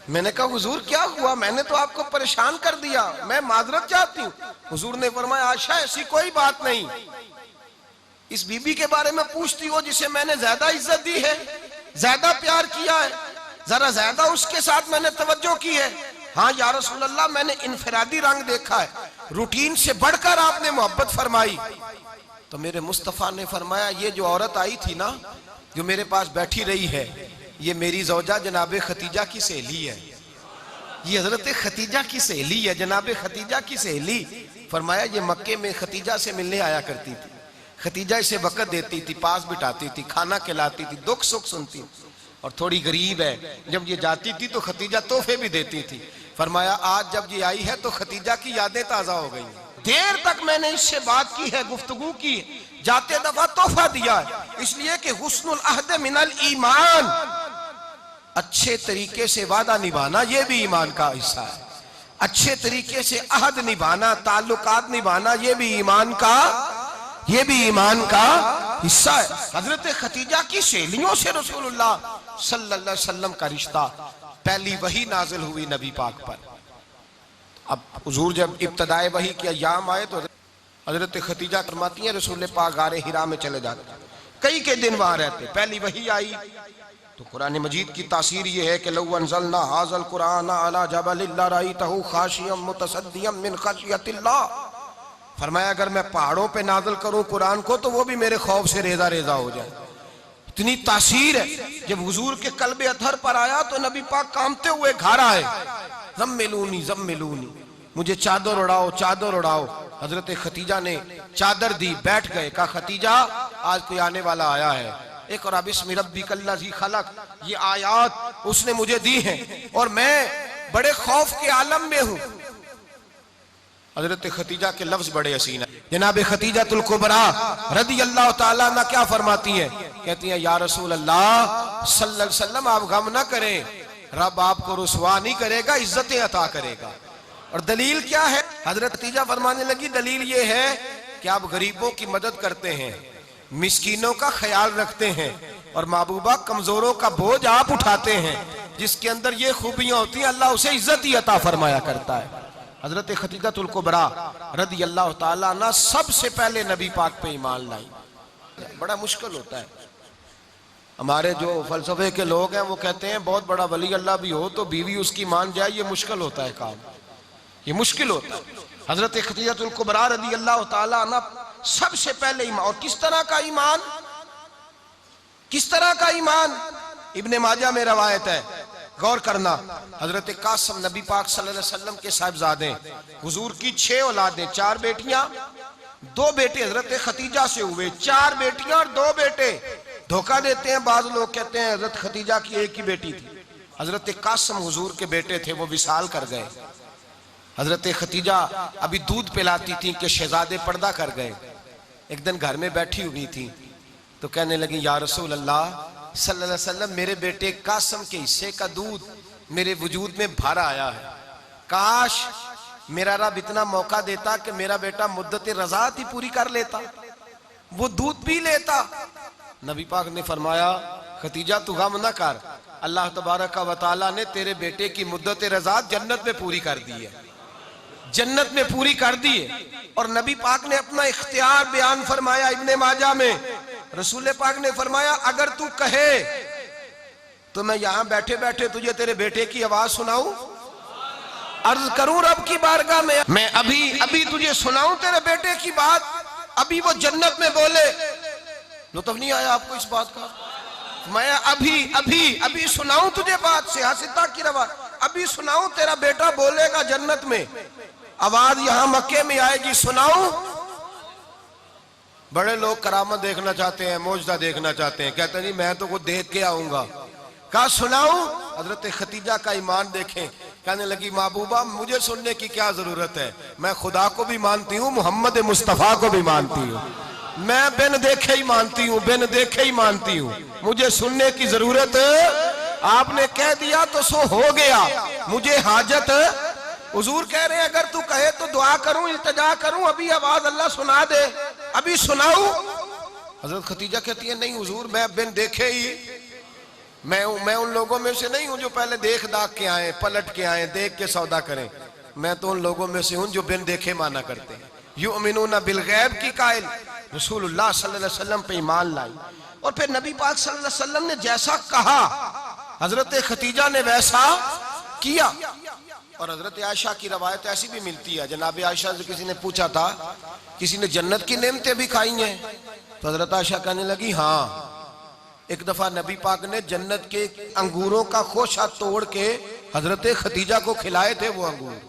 मैंने कहा हुजूर क्या हुआ, मैंने तो आपको परेशान कर दिया, मैं माजरत चाहती हूँ। हुजूर ने फरमाया आयशा ऐसी कोई बात नहीं, इस बीबी के बारे में पूछती हो जिसे मैंने ज्यादा इज्जत दी है, ज्यादा प्यार किया है, जरा ज्यादा उसके साथ मैंने तवज्जो की है। हाँ या रसूल अल्लाह मैंने इनफरादी रंग देखा है, रूटीन से बढ़कर आपने मोहब्बत फरमाई। तो मेरे मुस्तफा ने फरमाया ये जो औरत आई थी ना, जो मेरे पास बैठी रही है, ये मेरी जौजा जनाब खतीजा की सहेली है, ये हजरत खतीजा की सहेली है, जनाब खतीजा की सहेली। फरमाया ये मक्के में खतीजा से मिलने आया करती थी, खतीजा इसे वक़्त देती थी, पास बिठाती थी, खाना खिलाती थी, दुख सुख सुनती, और थोड़ी गरीब है, जब ये जाती थी तो खतीजा तोहफे भी देती थी। फरमाया आज जब ये आई है तो खतीजा की यादें ताजा हो गई, देर तक मैंने इससे बात की है, गुफ्तगू की, जाते दफा तोहफा दिया है, इसलिए कि हुस्नुल अहद मिनल ईमान, अच्छे तरीके से वादा निभाना ये भी ईमान का हिस्सा है, अच्छे तरीके से अहद निभाना, ताल्लुकात निभाना ये भी ईमान का हिस्सा है। हजरत खतीजा की सहेलियों से रसूलुल्लाह सल्लल्लाहु अलैहि वसल्लम का रिश्ता, पहली वही नाजिल हुई नबी पाक पर। अब हुजूर जब इब्तदाए वही के अय्याम आए तो हजरत खतीजा फरमाती हैं रसूल पाक गारे हिरा में चले जाते, कई के दिन वहां रहते। पहली वही आई तो कुरान मजीद की तासीर ये है कि लौ अनज़लना हाज़ल कुरान अला जबलिन लरअयतहु खाशियम मुतसद्दियम मिन खशियतिल्लाह, फरमाया अगर मैं पहाड़ों पे नाज़िल करूं कुरान को तो वो भी मेरे खौफ से रेजा रेजा हो जाए, इतनी तासीर है। जब हुजूर के कल्बे अथर पर आया तो नबी पाक कांपते हुए घर आए, ज़म्मिलूनी ज़म्मिलूनी, मुझे चादर उड़ाओ चादर उड़ाओ। हजरत खतीजा ने चादर दी, बैठ गए, कहा खतीजा आज कोई आने वाला आया है, एक और बिस्मि रब्बिकल्लज़ी खलक, ये आयात उसने मुझे दी हैं और मैं बड़े खौफ के आलम में हूं। हजरत खतीजा के लफ्ज बड़े हसीन है। जनाब खतीजातुल कुबरा रदी अल्लाह ताला अन्हा क्या फरमाती हैं, कहती हैं या रसूल अल्लाह सल्लल्लाहु अलैहि वसल्लम आप गम ना करें, रब आपको रुसवा नहीं करेगा, इज्जतें अता करेगा। और दलील क्या है, हजरत खतीजा फरमाने लगी दलील ये है कि आप गरीबों की मदद करते हैं, मिस्कीनों का ख्याल रखते हैं, और महबूबा कमजोरों का बोझ आप उठाते हैं, जिसके अंदर ये खूबियां होती हैं अल्लाह उसे इज्जत ही अता फरमाया करता है। हजरत खतीजातुल कुबरा रदी अल्लाह ताला अन्हा सबसे पहले नबी पाक पे ईमान लाई। बड़ा मुश्किल होता है, हमारे जो फलसफे के लोग हैं वो कहते हैं बहुत बड़ा वली अल्लाह भी हो तो बीवी उसकी मान जाए, ये मुश्किल होता है काम, ये मुश्किल होता है। हजरत खतीजातुल कुबरा रदी अल्लाह ताला अन्हा सबसे पहले ईमान, और किस तरह का ईमान, किस तरह का ईमान, इब्ने माजा में रवायत है, गौर करना। हजरत कासिम नबी पाक सल्लल्लाहु अलैहि वसल्लम के साहिबजादे, हुजूर की 6 औलादें, 4 बेटियां 2 बेटे हजरत खतीजा से हुए, 4 बेटियां और 2 बेटे। धोखा देते हैं बाज लोग, कहते हैं हजरत खतीजा की एक ही बेटी थी, हजरत कासिम हुजूर के बेटे थे, वो विसाल कर गए। हजरत खतीजा अभी दूध पिलाती थी कि शहजादे पर्दा कर गए। एक दिन घर में बैठी हुई थी तो कहने लगी या रसूल अल्लाह सल्लल्लाहु अलैहि वसल्लम मेरे बेटे कासिम के हिस्से का दूध मेरे वजूद में भर आया है, काश मेरा रब इतना मौका देता कि मेरा बेटा मुद्दत रज़ात ही पूरी कर लेता, वो दूध पी लेता। नबी पाक ने फरमाया खतीजा तू गम ना कर, अल्लाह तबारक व तआला ने तेरे बेटे की मुद्दत रज़ात जन्नत में पूरी कर दी है, जन्नत में पूरी कर दी है। और नबी पाक ने अपना इख्तियार बयान फरमाया इब्ने माजा में, रसूल पाक ने फरमाया अगर तू कहे तो मैं यहां बैठे बैठे तुझे तेरे बेटे की आवाज सुनाऊं, अर्ज करूं रब की बारगाह में, मैं अभी अभी तुझे सुनाऊं तेरे बेटे की बात, अभी वो जन्नत में बोले। लुत्फ नहीं आया आपको इस बात का? मैं अभी अभी अभी सुनाऊं तुझे बात, सियासता की रवाज, अभी सुनाऊं तेरा बेटा बोलेगा जन्नत में, आवाज यहां मक्के में आएगी, सुनाऊं? बड़े लोग करामत देखना चाहते हैं, मौजदा देखना चाहते हैं, कहते हैं जी मैं तो वो देख के आऊंगा। कहा सुनाऊं? हजरत खतीजा का ईमान देखें, कहने लगी महबूबा मुझे सुनने की क्या जरूरत है, मैं खुदा को भी मानती हूँ, मोहम्मद मुस्तफ़ा को भी मानती हूँ, मैं बिन देखे ही मानती हूँ, बिन देखे ही मानती हूँ, मुझे सुनने की जरूरत आपने कह दिया तो सो हो गया, मुझे हाजत। हुजूर कह रहे हैं अगर तू कहे तो दुआ करूं, इल्तिजा करूं, अभी आवाज अल्लाह सुना दे, अभी सुनाऊं? हजरत खतीजा कहती है नहीं हुजूर मैं बिन देखे ही, मैं उन लोगों में से नहीं हूं जो पहले देख दाख के आए, पलट के आए, देख के सौदा करें, मैं तो उन लोगों में से हूं जो बिन देखे माना करते हैं। युमिनूना बिल गैब की कायल रसूलुल्लाह सल्लल्लाहु अलैहि वसल्लम पे ईमान लाई। और फिर नबी पाक सल्लल्लाहु अलैहि वसल्लम ने जैसा कहा हजरत खतीजा ने वैसा किया। और हजरत आयशा की रवायत ऐसी भी मिलती है, जनाब आयशा से किसी ने पूछा था किसी ने जन्नत की नेमतें भी खाई हैं? तो हजरत आयशा कहने लगी हाँ, एक दफा नबी पाक ने जन्नत के अंगूरों का खोशा तोड़ के हजरत खतीजा को खिलाए थे, वो अंगूर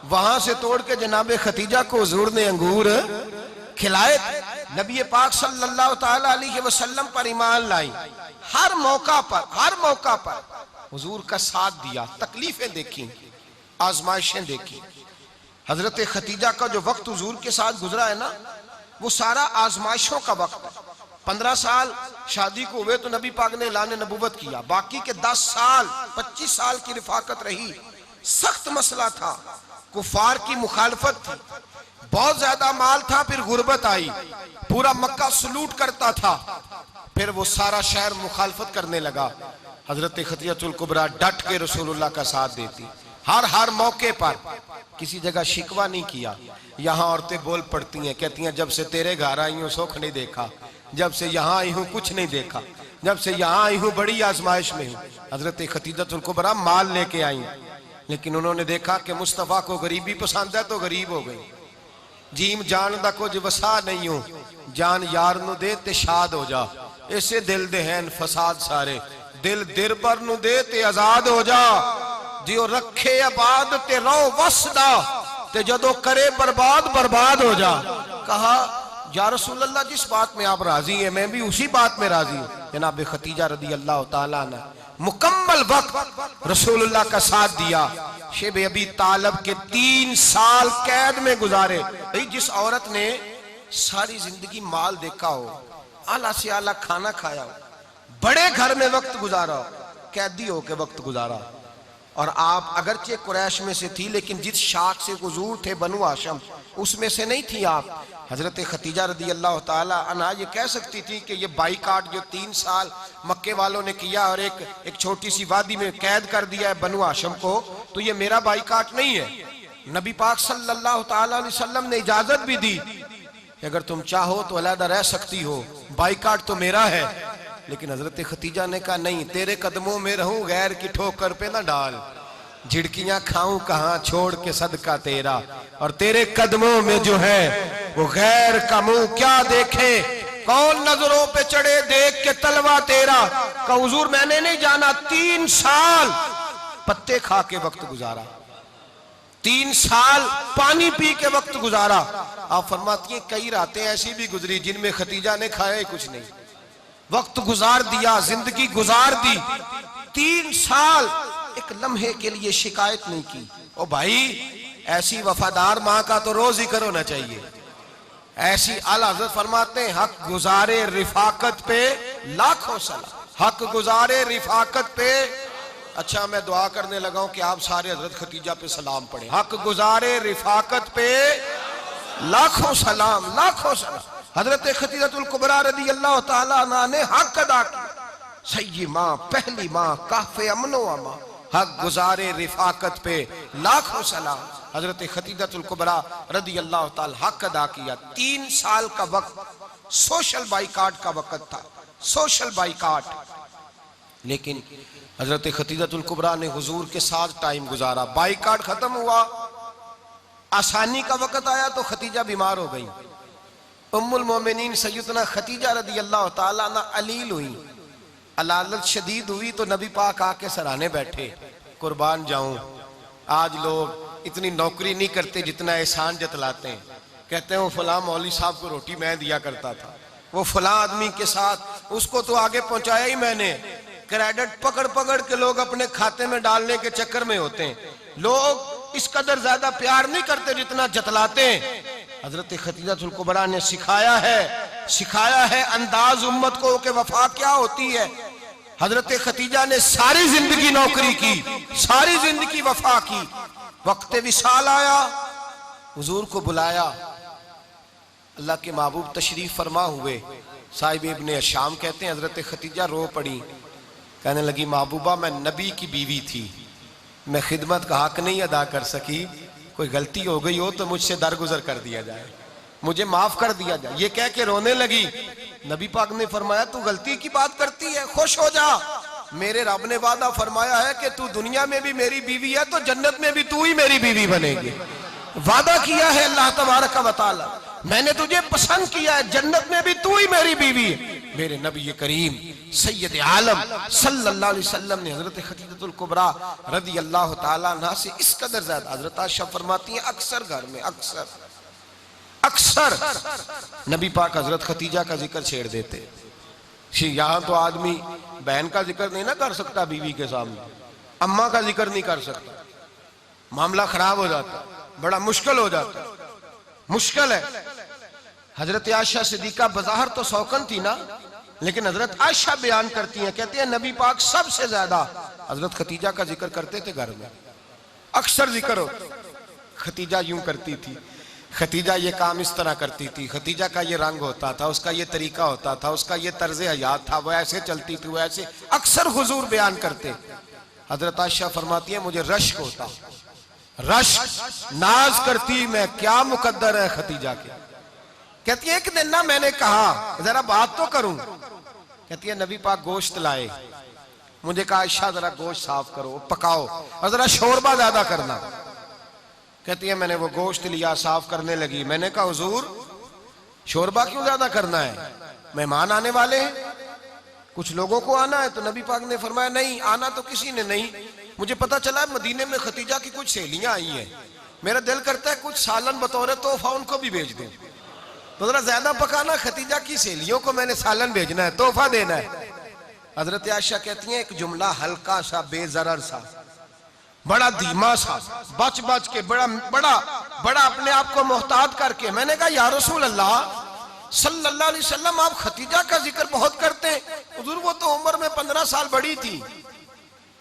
वहां से तोड़ के जनाब खतीजा को हुजूर ने अंगूर खिलाए थे। नबी पाक सल्लल्लाहु ताला अलैहि वसल्लम पर ईमान लाई, हर मौका पर हुजूर का साथ दिया, तकलीफें देखी, आजमाइशें देखी। हजरत खतीजा का जो वक्त हुजूर के साथ गुजरा है ना, वो सारा आजमाइशों का वक्त है। 15 साल शादी को हुए तो नबी पाक ने ऐलान नबूवत किया, बाकी के 10 साल 25 साल की रिफाकत रही, सख्त मसला था, कुफार की मुखालफत थी, बहुत ज्यादा माल था, फिर गुर्बत आई, पूरा मक्का सलूट करता था, फिर वो सारा शहर मुखालफत करने लगा। हजरत खतीजतुल कुबरा डट के रसूलुल्लाह का साथ देती, हर मौके पर किसी जगह शिकवा नहीं किया। यहाँ औरतें बोल पड़ती हैं, कहती हैं जब से तेरे घर आई हूँ सुख नहीं देखा, जब से यहाँ आई हूँ कुछ नहीं देखा, जब से यहाँ आई हूँ बड़ी आजमाइश में हूँ। हजरत खतीजतुल कुबरा माल लेके आई, लेकिन उन्होंने देखा कि मुस्तफ़ा को गरीबी पसंद है तो गरीब हो गई। जीम जान दा कुछ वसा नहीं हो, जान यार नु दे ते शाद हो जा, इसे दिल दे हैं फसाद सारे, दिल दिरबर नु दे ते आजाद हो जा, जियो रखे आबाद ते रहो वसदा, ते जदों करे बर्बाद बर्बाद हो जा। कहा या रसूल अल्लाह जिस बात में आप राजी हैं मैं भी उसी बात में राजी हूँ। जनाब खतीजा रदी अल्लाह ताला ने मुकम्मल वक्त रसूलुल्लाह का साथ दिया। शेब अबी तालब के 3 साल कैद में गुजारे। जिस औरत ने सारी जिंदगी माल देखा हो, आला से आला खाना खाया हो, बड़े घर में वक्त गुजारा हो, कैदी हो के वक्त गुजारा, और आप अगरचे कुरैश में से थी लेकिन जिस शाख से हुजूर थे बनु हाशम उसमें से नहीं थी आप। हजरत खतीजा रदी अल्लाह ताला अन्हा ये कह सकती थी कि ये बाईकाट जो 3 साल मक्के वालों ने किया और एक छोटी सी वादी में कैद कर दिया है बनु हाशम को, तो ये मेरा बाईकाट नहीं है। नबी पाक सल्लल्लाहु ताला अलैहि वसल्लम ने इजाजत भी दी कि अगर तुम चाहो तो अलहदा रह सकती हो, बाईकाट तो मेरा है। लेकिन हजरत खतीजा ने कहा नहीं, तेरे कदमों में रहूं गैर की ठोकर पे ना डाल, झिड़कियां खाऊं कहां छोड़ के सदका तेरा, और तेरे कदमों में जो है वो गैर का मुंह क्या देखे, कौन नजरों पे चढ़े देख के तलवा तेरा। का हुजूर मैंने नहीं जाना, 3 साल पत्ते खा के वक्त गुजारा, 3 साल पानी पी के वक्त गुजारा। आप फरमाती हैं कई रातें ऐसी भी गुजरी जिनमें खतीजा ने खाया ही कुछ नहीं, वक्त गुजार दिया, जिंदगी गुजार दी। 3 साल एक लम्हे के लिए शिकायत नहीं की। ओ भाई ऐसी वफादार माँ का तो रोज जिक्र होना चाहिए। ऐसी आला हज़रत फरमाते हैं हक गुजारे रिफाकत पे लाखों सलाम, हक गुजारे रिफाकत पे। अच्छा मैं दुआ करने लगा हूं कि आप सारे हजरत खतीजा पे सलाम पढ़े। हक गुजारे रिफाकत पे लाखों सलाम, लाखों सलाम। हजरत खतीजतुल कुबरा रदी अल्लाह ताला अन्हा ने हक अदा किया। सही माँ, पहली माँ, काफे अमनो अमा, हक गुजारे रिफाकत पे लाखों सलाम। हजरत खतीजतुल कुबरा रदी अल्लाह ताला हक अदा किया। 3 साल का वक्त सोशल बाइकाट का वक्त था, सोशल बाइकाट। लेकिन हजरत खतीजतुल कुबरा ने हुजूर के साथ टाइम गुजारा। बाइकाट खत्म हुआ, आसानी का वक्त आया तो खतीजा बीमार हो गई। उम्मुल मोमिनीन सैयदना खतीजा रदी अल्लाह ताला अन्हा अलील हुई, अलालत शदीद हुई तो नबी पाक आके सराहने बैठे। कुर्बान जाऊं, आज लोग इतनी नौकरी नहीं करते जितना एहसान जतलाते हैं। कहते हैं वो फलां मौलवी साहब को रोटी मैं दिया करता था, वो फलां आदमी के साथ, उसको तो आगे पहुंचाया ही मैंने। क्रेडिट पकड़ पकड़ के लोग अपने खाते में डालने के चक्कर में होते हैं। लोग इस कदर ज्यादा प्यार नहीं करते जितना जतलाते हैं। हजरत खतीजातुल कुबरा ने सिखाया है अंदाज उम्मत को कि वफा क्या होती है। हजरत खतीजा ने सारी जिंदगी नौकरी की, सारी जिंदगी वफा की। वक्त विसाल आया, हुजूर को बुलाया, अल्लाह के महबूब तशरीफ फरमा हुए। साहिब इब्ने शाम कहते हैं हजरत खतीजा रो पड़ी, कहने लगी महबूबा मैं नबी की बीवी थी, मैं खिदमत का हक नहीं अदा कर सकी, कोई गलती हो गई हो तो मुझसे दरगुजर कर दिया जाए, मुझे माफ कर दिया जाए। ये कह के रोने लगी। नबी पाक ने फरमाया तू गलती की बात करती है, खुश हो जा, मेरे रब ने वादा फरमाया है कि तू दुनिया में भी मेरी बीवी है तो जन्नत में भी तू ही मेरी बीवी बनेगी। वादा किया है अल्लाह तबारक व तआला, मैंने तुझे पसंद किया है, जन्नत में भी तू ही मेरी बीवी है। मेरे नबी करीम सैयद आलम सल्लल्लाहु अलैहि वसल्लम ने हजरत खतीजातुल कुबरा रदी अल्लाह तआला अन्हा से इस कदर ज्यादा, हजरत आयशा फरमाती हैं अक्सर घर में अक्सर नबी पाक हजरत खतीजा का जिक्र छेड़ देते। यहाँ तो आदमी बहन का जिक्र नहीं ना कर सकता बीवी के सामने, अम्मा का जिक्र नहीं कर सकता, मामला खराब हो जाता, बड़ा मुश्किल हो जाता, मुश्किल है। हजरत आयशा सिद्दीका बज़ाहिर तो सौकन थी ना, लेकिन हजरत आयशा बयान करती हैं, कहती है नबी पाक सबसे ज्यादा हजरत खतीजा का जिक्र करते थे घर में, अक्सर जिक्र हो। खतीजा यूं करती थी, खतीजा ये काम इस तरह करती थी, खतीजा का ये रंग होता था, उसका ये तरीका होता था, उसका ये तर्ज हयात था, वो ऐसे चलती थी, वो ऐसे, अक्सर हुजूर बयान करते। हजरत आयशा फरमाती है मुझे रश्क होता, रश्क, नाज करती मैं, क्या मुकद्दर है खतीजा के। कहती है एक दिन ना मैंने कहा जरा बात तो करूं, कहती है नबी पाक गोश्त लाए, मुझे कहा आयशा जरा गोश्त साफ करो, पकाओ और जरा शोरबा ज्यादा करना। कहती है मैंने वो गोश्त लिया, साफ करने लगी, मैंने कहा हुजूर शोरबा क्यों ज्यादा करना है, मेहमान आने वाले हैं, कुछ लोगों को आना है। तो नबी पाक ने फरमाया नहीं, आना तो किसी ने नहीं, मुझे पता चला मदीने में खतीजा की कुछ सहेलियां आई हैं, मेरा दिल करता है कुछ सालन बतौर तोहफा उनको भी भेज दूं, तो जरा ज्यादा पकाना, खतीजा की सहेलियों को मैंने सालन भेजना है, तोहफा देना है। हजरत आयशा कहती हैं एक जुमला हल्का सा, बेजरर सा, बड़ा धीमा सा, बच बच के, बड़ा बड़ा बड़ा अपने आप को मोहतात करके, मैंने कहा या रसूल अल्लाह सल्लल्लाहु अलैहि वसल्लम आप खतीजा का जिक्र बहुत करते हैं, हुजूर वो तो उम्र में 15 साल बड़ी थी।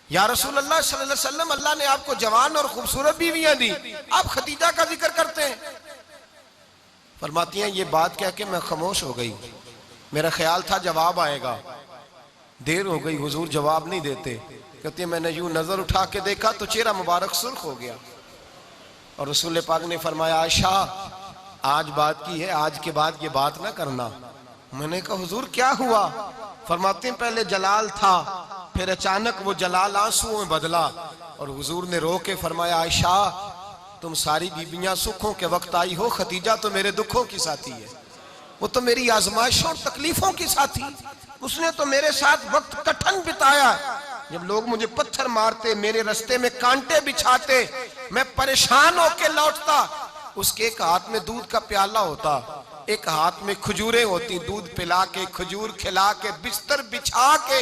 या रसूल अल्लाह सल्लल्लाहु अलैहि वसल्लम अल्लाह ने आपको जवान और खूबसूरत बीवियां दी, आप खतीजा का जिक्र करते हैं। फरमाती हैं ये बात कह के मैं खामोश हो गई, मेरा ख्याल था जवाब आएगा, देर हो गई, हुजूर जवाब नहीं देते। कहती है मैंने यूं नजर उठा के देखा तो चेहरा मुबारक सुर्ख हो गया, और रसूल पाक ने फरमाया आयशा आज बात की है, आज के बाद ये बात ना करना। मैंने कहा हुजूर क्या हुआ? फरमाते हैं पहले जलाल था, फिर अचानक वो जलाल आंसुओं में बदला, और हुजूर ने रो के फरमाया आयशा तुम सारी बीबियां सुखों के वक्त आई हो, खतीजा तो मेरे दुखों की साथी है, वो तो मेरी आजमाइशों और तकलीफों की साथी, उसने तो मेरे साथ वक्त कठिन बिताया। जब लोग मुझे पत्थर मारते, मेरे रास्ते में कांटे बिछाते, मैं परेशान होके लौटता, उसके एक हाथ में दूध का प्याला होता, एक हाथ में खजूरें होती, दूध पिला के, खजूर खिला के, बिस्तर बिछा के,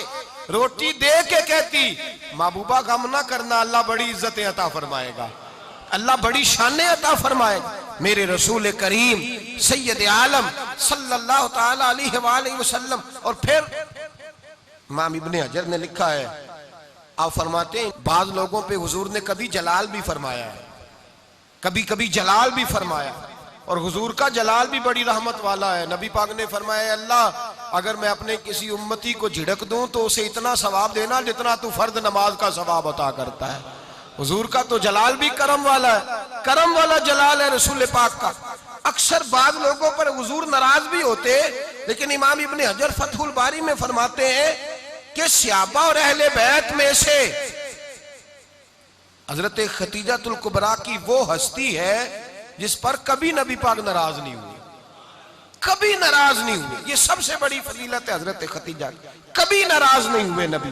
रोटी दे के कहती महबूबा गम ना करना, अल्लाह बड़ी इज्जतें अता फरमाएगा, अल्लाह बड़ी शानें अता फरमाएगा। मेरे रसूल करीम सैयद आलम सल्लल्लाहु ताला अलैहि वसल्लम। और फिर इमाम इब्ने हजर ने लिखा है, आप फरमाते हैं बाज लोगों पे हुजूर ने कभी जलाल भी फरमाया है, कभी कभी जलाल भी फरमाया, और हुजूर का जलाल भी बड़ी रहमत वाला है। नबी पाक ने फरमाया अल्लाह अगर मैं अपने किसी उम्मती को झिड़क दूं तो उसे इतना सवाब देना जितना तू फर्द नमाज का सवाब अता करता है। हुजूर का तो जलाल भी करम वाला है, करम वाला जलाल है रसूल पाक का। अक्सर बाद लोगों पर हुजूर नाराज भी होते, लेकिन इमाम इब्ने हजर फतहुल बारी में फरमाते हैं कि सहाबा और अहले बैत में से हजरत खतीजातुल कुबरा की वो हस्ती है जिस पर कभी नबी पाक नाराज नहीं हुए, कभी नाराज नहीं हुए। ये सबसे बड़ी फजीलत है हजरत खतीजा, कभी नाराज नहीं हुए नबी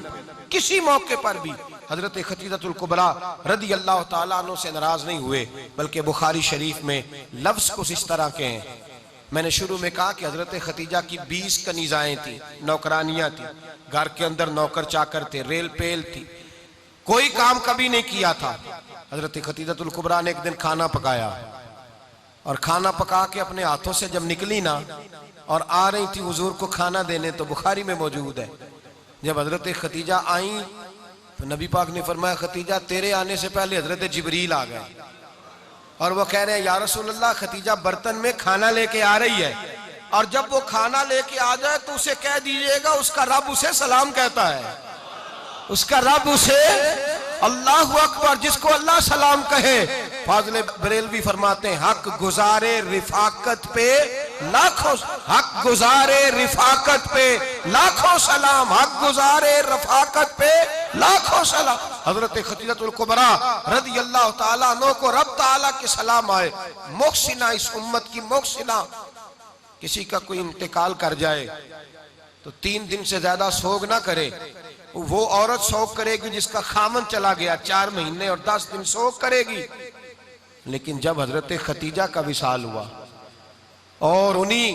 किसी मौके पर भी। हजरत खतीजतुल कुबरा रदी अल्लाह ताला अन्हा से नाराज नहीं हुए, बल्कि बुखारी शरीफ में लफ्ज कुछ इस तरह के हैं। मैंने शुरू में कहा कि हजरत खतीजा की 20 कनीजाएं थी, नौकरानियां थी, घर के अंदर नौकर चाकर थे, रेल पेल थी, कोई काम कभी नहीं किया था। हजरत खतीजतुल कुबरा ने एक दिन खाना पकाया और खाना पका के अपने हाथों से जब निकली ना और आ रही थी हुजूर को खाना देने, तो बुखारी में मौजूद है, जब हजरत खतीजा आई तो नबी पाक ने फरमाया खतीजा तेरे आने से पहले हजरत जिब्रील आ गए और वो कह रहे हैं या रसूल अल्लाह खतीजा बर्तन में खाना लेके आ रही है और जब वो खाना लेके आ जाए तो उसे कह दीजिएगा उसका रब उसे सलाम कहता है, उसका रब उसे अल्लाहु अकबर, जिसको अल्लाह सलाम कहे। फाज़िल बरेलवी फरमाते हैं हक गुजारे रिफाकत पे लाखों, हक गुजारे रिफाकत पे लाखों सलाम, हक गुजारे रफाकत पे लाखों सलाम। हजरत खतीजतुल कुबरा रदी अल्लाह ताला अन्हा को रब ताला के सलाम आए। मोहसिना, इस उम्मत की मोहसिना। किसी का कोई इंतकाल कर जाए तो 3 दिन से ज्यादा सोग ना करे। वो औरत सोग करेगी जिसका खामन चला गया, 4 महीने और 10 दिन सोग करेगी। लेकिन जब हजरत खतीजा का विसाल हुआ और उन्हीं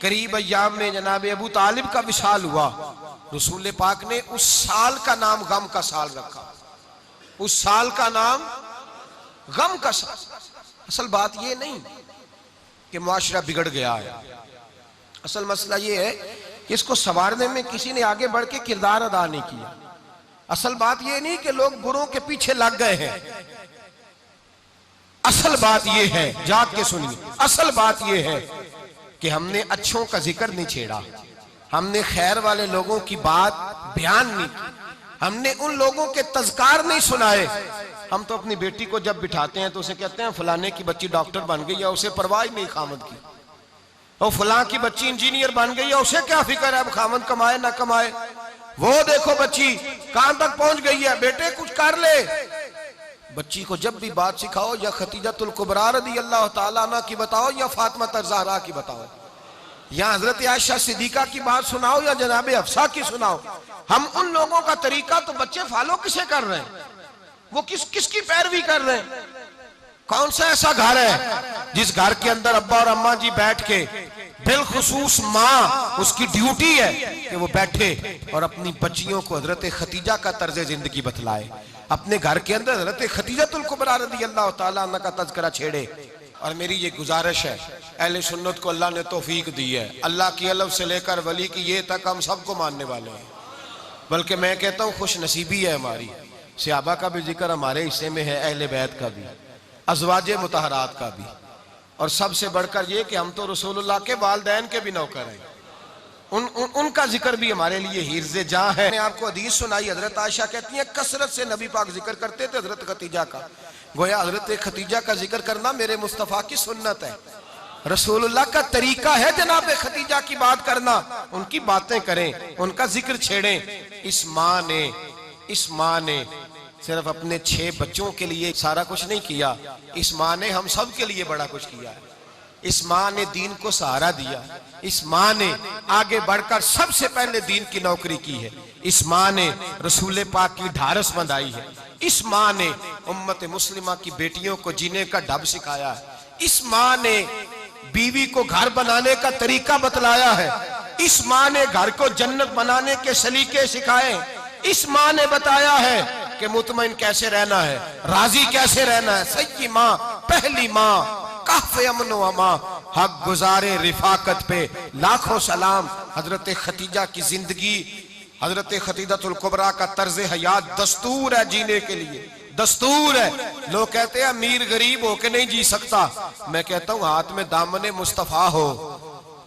करीब अय्याम में जनाब अबू तालिब का विसाल हुआ, रसूल पाक ने उस साल का नाम गम का साल रखा। उस साल का नाम गम का साल। असल बात यह नहीं कि मुआशरा बिगड़ गया है, असल मसला यह है कि इसको संवारने में किसी ने आगे बढ़ के किरदार अदा नहीं किया। असल बात यह नहीं कि लोग बुरों के पीछे लग गए हैं, असल बात यह है, जाग के सुनिए, असल बात यह है कि हमने अच्छों का जिक्र नहीं छेड़ा, हमने खैर वाले लोगों की बात बयान नहीं की, हमने उन लोगों के तज़कार नहीं सुनाए। हम तो अपनी बेटी को जब बिठाते हैं तो उसे कहते हैं फलाने की बच्ची डॉक्टर बन गई है, उसे परवाह नहीं खामद की, और फलां की बच्ची इंजीनियर बन गई है, उसे क्या फिक्र है खामद कमाए ना कमाए। वो देखो बच्ची कहां तक पहुंच गई है, बेटे कुछ कर ले। बच्ची को जब भी बात सिखाओ या खतीजतुल कुबरा रदी अल्लाह ताला अन्हा की बताओ या फातिमा ज़हरा की बताओ या हजरत आयशा सिद्दीका की बात सुनाओ या जनाब हफ्सा की सुनाओ। हम उन लोगों का तरीका तो बच्चे फॉलो किसे कर रहे हैं, वो किसकी पैरवी कर रहे हैं। कौन सा ऐसा घर है जिस घर के अंदर अब्बा और अम्मा जी बैठ के, बिलखुसूस माँ उसकी ड्यूटी है कि वो बैठे और अपनी बच्चियों को हजरत खतीजा का तर्ज जिंदगी बतलाए, अपने घर के अंदर हजरत खतीजतुल कुबरा रदी अल्लाह ताला अन्हा का तज़किरा छेड़े। और मेरी ये गुजारिश है, अहले सुन्नत को अल्लाह ने तौफीक दी है, अल्लाह की अलव से लेकर वली की ये तक हम सबको मानने वाले हैं। बल्कि मैं कहता हूँ खुश नसीबी है हमारी, सहाबा का भी जिक्र हमारे हिस्से में है, अहले बैत का भी, अज़वाजे मुतहरात का भी, और सबसे बढ़कर ये कि हम तो रसूलुल्लाह के वालिदैन के भी नौकर हैं, उनका जिक्र भी हमारे लिए हिर्ज़े जां है। मैंने आपको हदीस सुनाई, हजरत आयशा कहती हैं कसरत से नबी पाक जिक्र करते थे हजरत खतीजा का। गोया हजरत खतीजा का जिक्र करना मेरे मुस्तफ़ा की सुन्नत है, रसूलुल्लाह का तरीका है जनाब खतीजा की बात करना, उनकी बातें करें, उनका जिक्र छेड़ें। इस माँ ने सिर्फ अपने 6 बच्चों के लिए सारा कुछ नहीं किया, इस माँ ने हम सब के लिए बड़ा कुछ किया है। इस माँ ने दीन को सहारा दिया, इस माँ ने आगे बढ़कर सबसे पहले दीन की नौकरी की है, इस माँ ने रसूल पाक की ढारस बंधाई है, इस माँ ने उम्मत मुस्लिमा की बेटियों को जीने का ढब सिखाया है, इस माँ ने बीवी को घर बनाने का तरीका बतलाया है, इस माँ ने घर को जन्नत बनाने के सलीके सिखाए, इस माँ ने बताया है कि मुतमईन कैसे रहना है, राजी कैसे रहना है। सच्ची माँ, पहली माँ, काफ़े अमन व अमा, हक गुजारे रिफाकत पे लाखों सलाम। हजरत खतीजा की जिंदगी, हजरत खतीजतुल कुबरा का तर्ज हयात दस्तूर है जीने के लिए, दस्तूर है। लोग कहते हैं अमीर गरीब होके नहीं जी सकता, मैं कहता हूँ हाथ में दामने मुस्तफा हो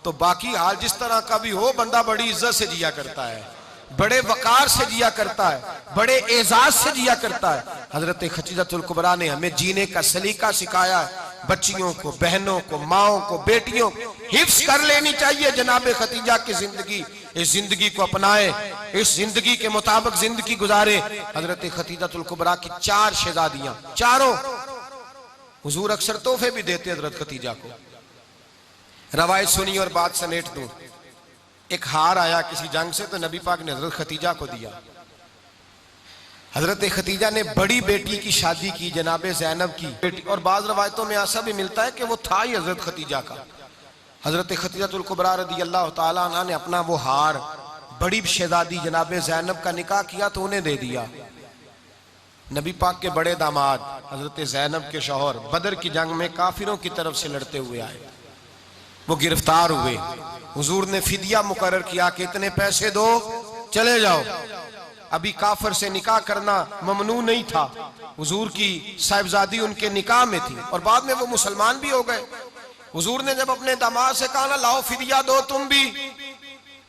तो बाकी हाल जिस तरह का भी हो, बंदा बड़ी इज्जत से जिया करता है, बड़े वकार से जिया करता है, बड़े एजाज से जिया करता है। हजरत खतीजतुल कुबरा ने हमें जीने का सलीका सिखाया है। बच्चियों को, बहनों को, माओं को, बेटियों को हिफ्स कर लेनी चाहिए जनाब खतीजा की जिंदगी। इस जिंदगी को अपनाए, इस जिंदगी के मुताबिक जिंदगी गुजारे। हजरत खतीजतुल कुबरा की 4 शहजादियां, चारों हुजूर अक्सर तोहफे भी देते हजरत खतीजा को। रवायत सुनी और बात समेट दूं। एक हार आया किसी जंग से, तो नबी पाक ने हजरत खतीजा को दिया। हजरत खतीजा ने बड़ी बेटी की शादी की, जनाबे ज़ैनब की बेटी, और बाज़ रवायतों में ऐसा भी मिलता है कि वो था ही हजरत खतीजा का। हजरत खतीजतुल कुबरा रदी अल्लाह ताला अन्हा ने अपना वो हार बड़ी शहजादी जनाबे ज़ैनब का निकाह किया तो उन्हें दे दिया। नबी पाक के बड़े दामाद हजरत ज़ैनब के शौहर बदर की जंग में काफिरों की तरफ से लड़ते हुए आए, वो गिरफ्तार हुए। हुजूर ने फिदिया मुकर्रर किया कि इतने पैसे दो चले जाओ। अभी काफिर से निकाह करना ममनू नहीं था, हुजूर की साहिबजादी उनके निकाह में थी और बाद में वो मुसलमान भी हो गए। हुजूर ने जब अपने दामाद से कहा ना लाओ फिदिया दो तुम भी,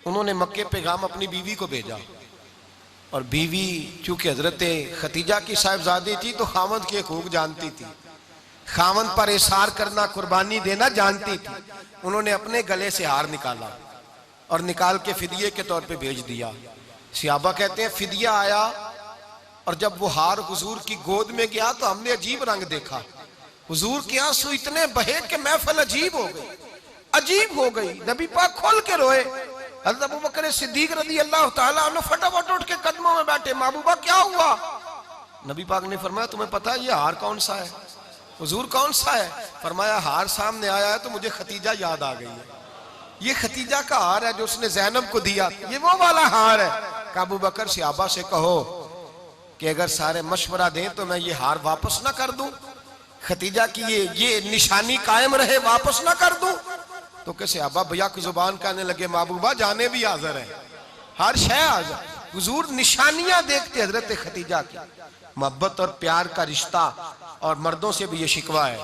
उन्होंने मक्के पैगाम अपनी बीवी को भेजा, और बीवी चूंकि हजरत खतीजा की साहिबजादी थी तो खामद के हकूक जानती थी, खामद पर इसार करना कुर्बानी देना जानती थी। उन्होंने अपने गले से हार निकाला और निकाल के फिदिये के तौर पे भेज दिया। सियाबा कहते हैं फिदिया आया और जब वो हार हुजूर की गोद में गया तो हमने अजीब रंग देखा। हुजूर के आंसू इतने बहे कि महफिल अजीब हो गई, अजीब हो गई। नबी पाक खोल के रोए। हज़रत अबू बकर सिद्दीक रज़ी अल्लाह ताला अन्हु फटाफट उठ के कदमों में बैठे, महबूबा क्या हुआ? नबी पाक ने फरमाया तुम्हें पता है ये हार कौन सा है? हुजूर कौन सा है? फरमाया हार सामने आया है तो मुझे खतीजा याद आ गई है, ये खतीजा का हार है जो उसने ज़ैनब को दिया, ये वो वाला हार है। अबू बकर सियाबा से कहो कि अगर सारे मशवरा दें तो मैं ये हार वापस ना कर दूं, खतीजा की ये निशानी कायम रहे, वापस ना कर दूं। तो कैसे अब्बा भैया की जुबान कहने लगे महबूबा जाने भी हाजिर है, हर शय हाजिर। हुजूर निशानियां देखते हजरत खतीजा की, मोहब्बत और प्यार का रिश्ता। और मर्दों से भी ये शिकवा है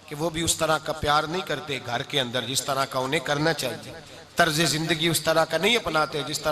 कि वो भी उस तरह का प्यार नहीं करते घर के अंदर जिस तरह का उन्हें करना चाहिए, तर्ज जिंदगी उस तरह का नहीं अपनाते जिस तरह